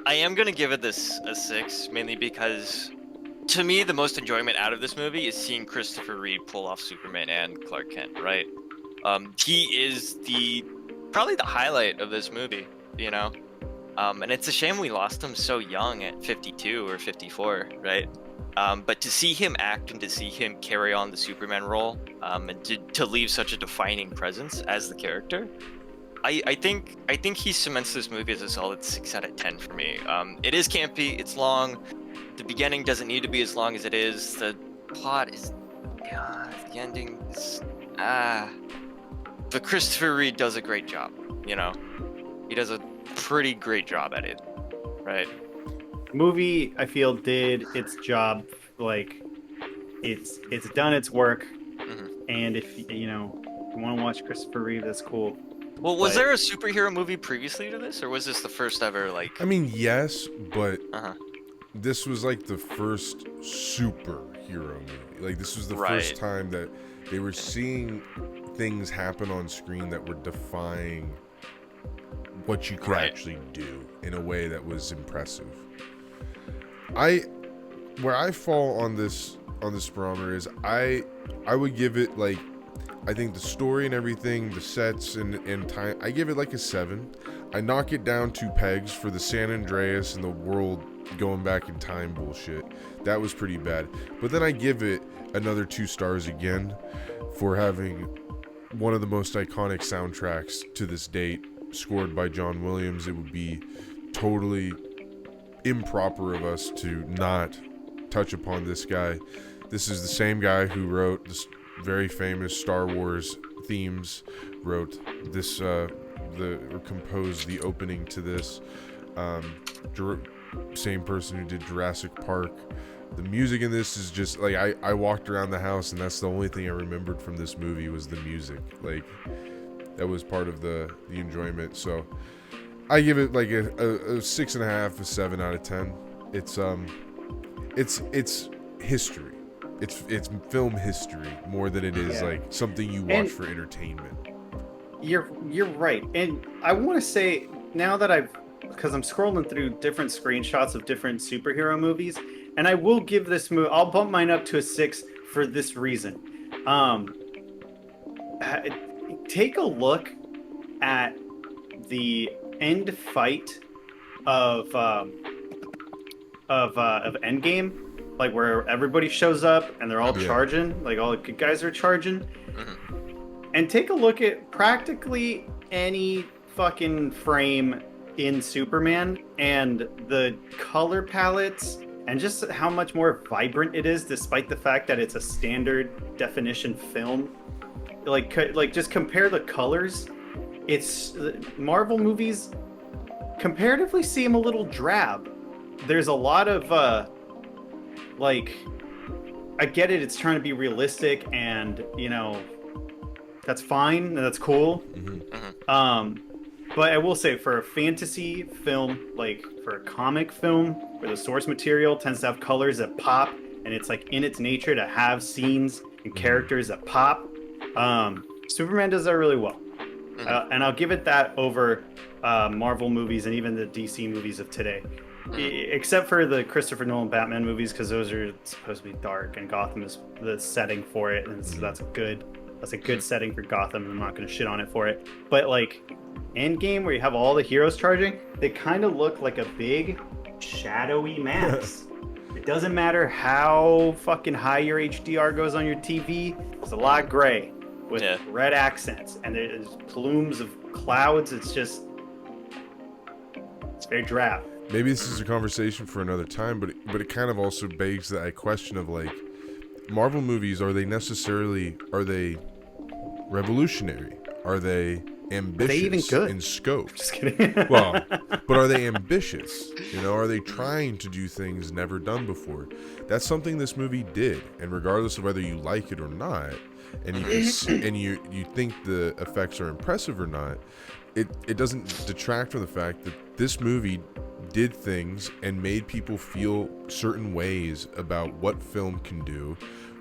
I am gonna give it this a 6, mainly because, to me, the most enjoyment out of this movie is seeing Christopher Reeve pull off Superman and Clark Kent, right? He is probably the highlight of this movie, you know? And it's a shame we lost him so young at 52 or 54, right? But to see him act and to see him carry on the Superman role, and to leave such a defining presence as the character, I think he cements this movie as a solid 6 out of 10 for me. It is campy, it's long. The beginning doesn't need to be as long as it is. The plot is, the ending is, But Christopher Reeve does a great job, you know? He does a pretty great job at it, right? movie I feel did its job. Like, it's done its work. And if you want to watch Christopher Reeve, that's cool. Well, was But- there a superhero movie previously to this, or was this the first ever, like... I mean, yes, but Uh-huh. this was like the first superhero movie. Like, this was the Right. first time that they were seeing things happen on screen that were defying what you could Right. actually do in a way that was impressive. Where I fall on this barometer is I would give it, like, I think the story and everything, the sets and time, I give it like a 7. I knock it down 2 pegs for the San Andreas and the world going back in time bullshit. That was pretty bad. But then I give it another 2 stars again for having one of the most iconic soundtracks to this date, scored by John Williams. It would be totally improper of us to not touch upon this guy. This is the same guy who wrote this very famous Star Wars themes, wrote this, composed the opening to this. Same person who did Jurassic Park. The music in this is just like, I walked around the house and that's the only thing I remembered from this movie was the music. Like, that was part of the enjoyment. So I give it like a 6.5, a 7 out of 10. It's history. It's film history more than it is like something you watch And- for entertainment. You're right, and I want to say now that because I'm scrolling through different screenshots of different superhero movies, and I will give this movie. I'll bump mine up to a 6 for this reason. Take a look at the end fight of Endgame, like where everybody shows up and they're all Yeah. charging, like all the good guys are charging. And take a look at practically any fucking frame in Superman, and the color palettes and just how much more vibrant it is, despite the fact that it's a standard definition film. Like just compare the colors. It's Marvel movies comparatively seem a little drab. There's a lot of like, I get it, it's trying to be realistic, and that's fine and that's cool. But I will say, for a fantasy film, like for a comic film where the source material tends to have colors that pop, and it's like in its nature to have scenes and characters that pop, Superman does that really well. And I'll give it that over Marvel movies and even the DC movies of today. Except for the Christopher Nolan Batman movies, because those are supposed to be dark, and Gotham is the setting for it, and so that's a good setting for Gotham, and I'm not going to shit on it for it. But like Endgame, where you have all the heroes charging, they kind of look like a big shadowy mass. It doesn't matter how fucking high your HDR goes on your TV, it's a lot gray with red accents, and there's plumes of clouds. It's very drab. Maybe this is a conversation for another time, but it kind of also begs that question of like, Marvel movies, are they revolutionary? Are they ambitious? Are they even good? In scope? Just kidding. Well, but are they ambitious? Are they trying to do things never done before? That's something this movie did, and regardless of whether you like it or not, and you think the effects are impressive or not, it doesn't detract from the fact that this movie did things and made people feel certain ways about what film can do,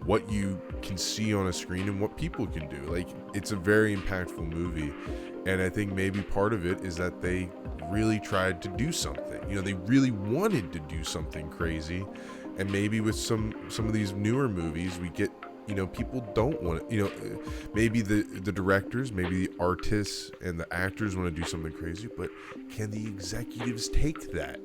what you can see on a screen, and what people can do. Like, it's a very impactful movie, and I think maybe part of it is that they really tried to do something. They really wanted to do something crazy, and maybe with some of these newer movies, we get, people don't want to, maybe the directors, maybe the artists and the actors want to do something crazy, but can the executives take that?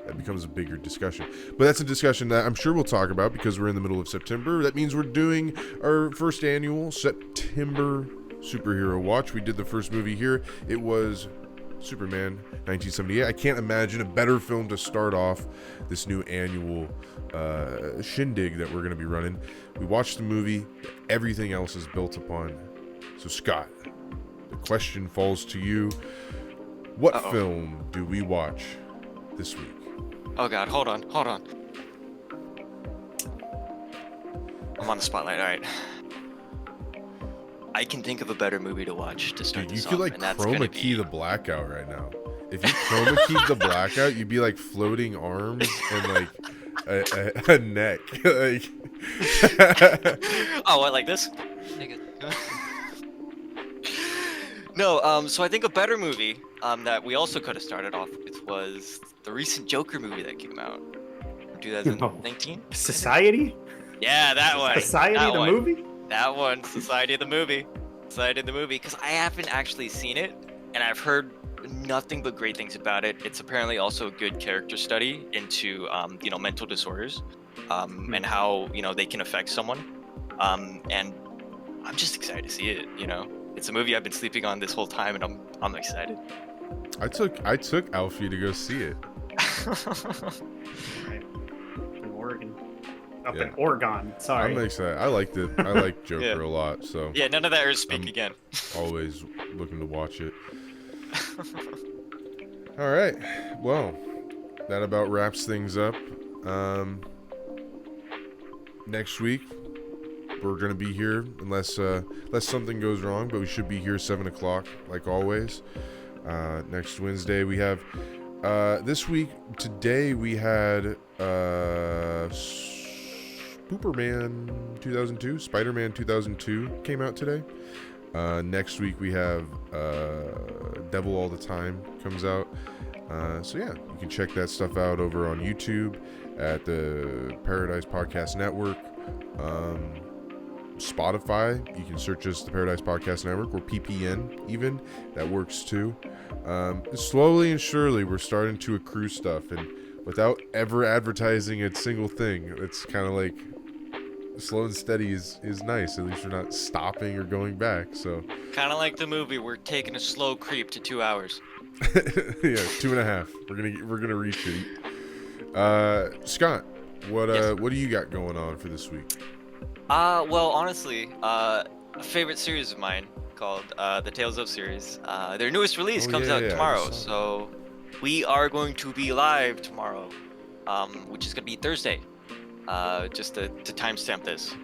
That becomes a bigger discussion. But that's a discussion that I'm sure we'll talk about, because we're in the middle of September. That means we're doing our first annual September Superhero Watch. We did the first movie here. It was Superman 1978. I can't imagine a better film to start off this new annual shindig that we're going to be running. We watched the movie. Everything else is built upon. So, Scott, the question falls to you. What film do we watch this week? Oh god, hold on. I'm on the spotlight, alright. I can think of a better movie to watch to start Dude, this you could off, like and that's chroma gonna key be... the blackout right now. If you chroma keyed the blackout, you'd be like floating arms and like a neck. Like... Oh, what, like this? No, so I think a better movie that we also could have started off with was the recent Joker movie that came out in 2019. Society? Yeah, that one. Society that the one. movie? That one, Society of the Movie. Because I haven't actually seen it, and I've heard nothing but great things about it. It's apparently also a good character study into, mental disorders, and how, they can affect someone. And I'm just excited to see it, It's a movie I've been sleeping on this whole time, and I'm excited. I took ALFIE to go see it. Right. In Oregon. In Oregon. Sorry. I'm excited. I liked it. I like Joker a lot. So yeah, none of that or speak again. Always looking to watch it. All right. Well, that about wraps things up. Next week we're gonna be here unless something goes wrong, but we should be here 7:00 like always. Next Wednesday we have this week. Today we had Superman 2002, Spider-Man 2002 came out today. Next week we have Devil All the Time comes out. So yeah, you can check that stuff out over on YouTube at the Paradise Podcast Network. Spotify, you can search us the Paradise Podcast Network, or PPN even, that works too. Slowly and surely we're starting to accrue stuff, and without ever advertising a single thing, it's kind of like slow and steady is nice. At least we're not stopping or going back. So Kind of like the movie. We're taking a slow creep to 2 hours. yeah, 2.5. We're gonna reach it. Scott, what Yes. what do you got going on for this week? Well, honestly, a favorite series of mine called the Tales of series. Their newest release Oh, comes yeah, out yeah, I tomorrow, just saw so we are going to be live tomorrow, which is gonna be Thursday. Just to timestamp this,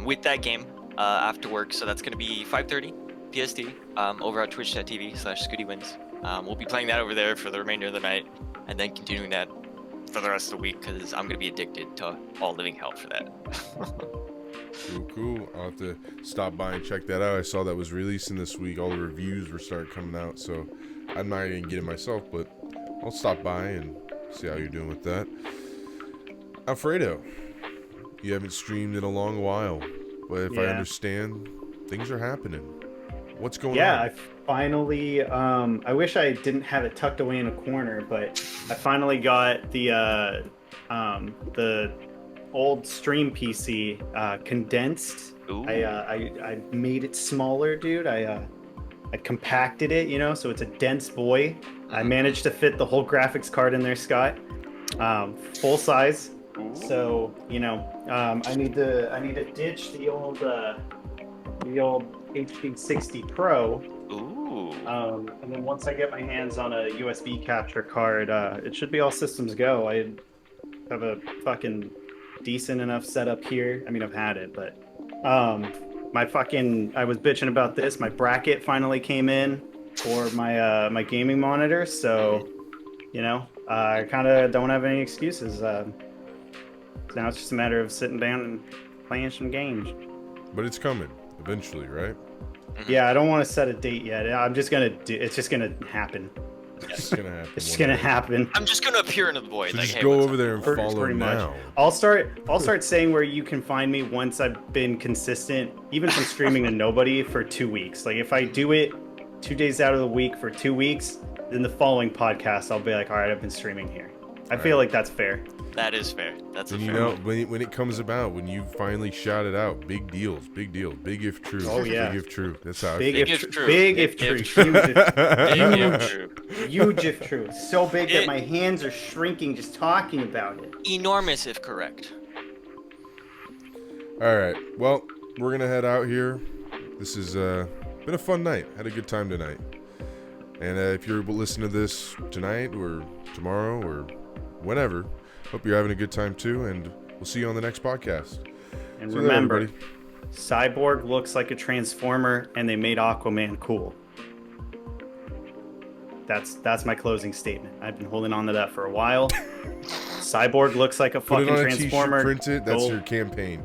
with that game after work, so that's gonna be 5:30 PST over at twitch.tv/ScootyWins. We'll be playing that over there for the remainder of the night, and then continuing that for the rest of the week because I'm gonna be addicted to all living hell for that. Cool. I'll have to stop by and check that out. I saw that was releasing this week. All the reviews were starting coming out, so I'm not gonna get it myself, but I'll stop by and see how you're doing with that. Alfredo, you haven't streamed in a long while, but if I Yeah. understand, things are happening. What's going Yeah, on? I finally. I wish I didn't have it tucked away in a corner, but I finally got the old stream PC condensed. Ooh. I made it smaller, dude. I compacted it, so it's a dense boy. I managed to fit the whole graphics card in there, Scott, full size. So I need to ditch the old HD60 Pro. Ooh. And then once I get my hands on a USB capture card, it should be all systems go. I have a fucking decent enough setup here. I mean, I've had it, but I was bitching about this. My bracket finally came in for my gaming monitor, so I kind of don't have any excuses. Now it's just a matter of sitting down and playing some games. But it's coming eventually, right? Yeah, I don't want to set a date yet. I'm just gonna do. It's just gonna happen. It's gonna happen. It's just one gonna day. happen. I'm just gonna appear into the void. So like, just hey, go what's over up? there and Pretty follow much. now. I'll start saying where you can find me once I've been consistent, even from streaming to nobody for 2 weeks. Like if I do it 2 days out of the week for 2 weeks, then the following podcast I'll be like, all right, I've been streaming here. I feel like that's fair. That is fair. That's a And fair you know, one. when it comes about, when you finally shout it out, big deals, big if true. Oh, yeah. Big if true. That's how Big I if if true. true. Big Big if true. if Huge if Big feel. if true. huge if true. So big that It- my hands are shrinking just talking about it. Enormous if correct. All right. Well, we're gonna head out here. This has been a fun night. Had a good time tonight. And if you're listening to this tonight or tomorrow or whenever, hope you're having a good time too. And we'll see you on the next podcast. And See you later, remember, everybody. Cyborg looks like a Transformer, and they made Aquaman cool. That's my closing statement. I've been holding on to that for a while. Cyborg looks like a Put fucking it on a Transformer. t-shirt, print it. That's Go- your campaign.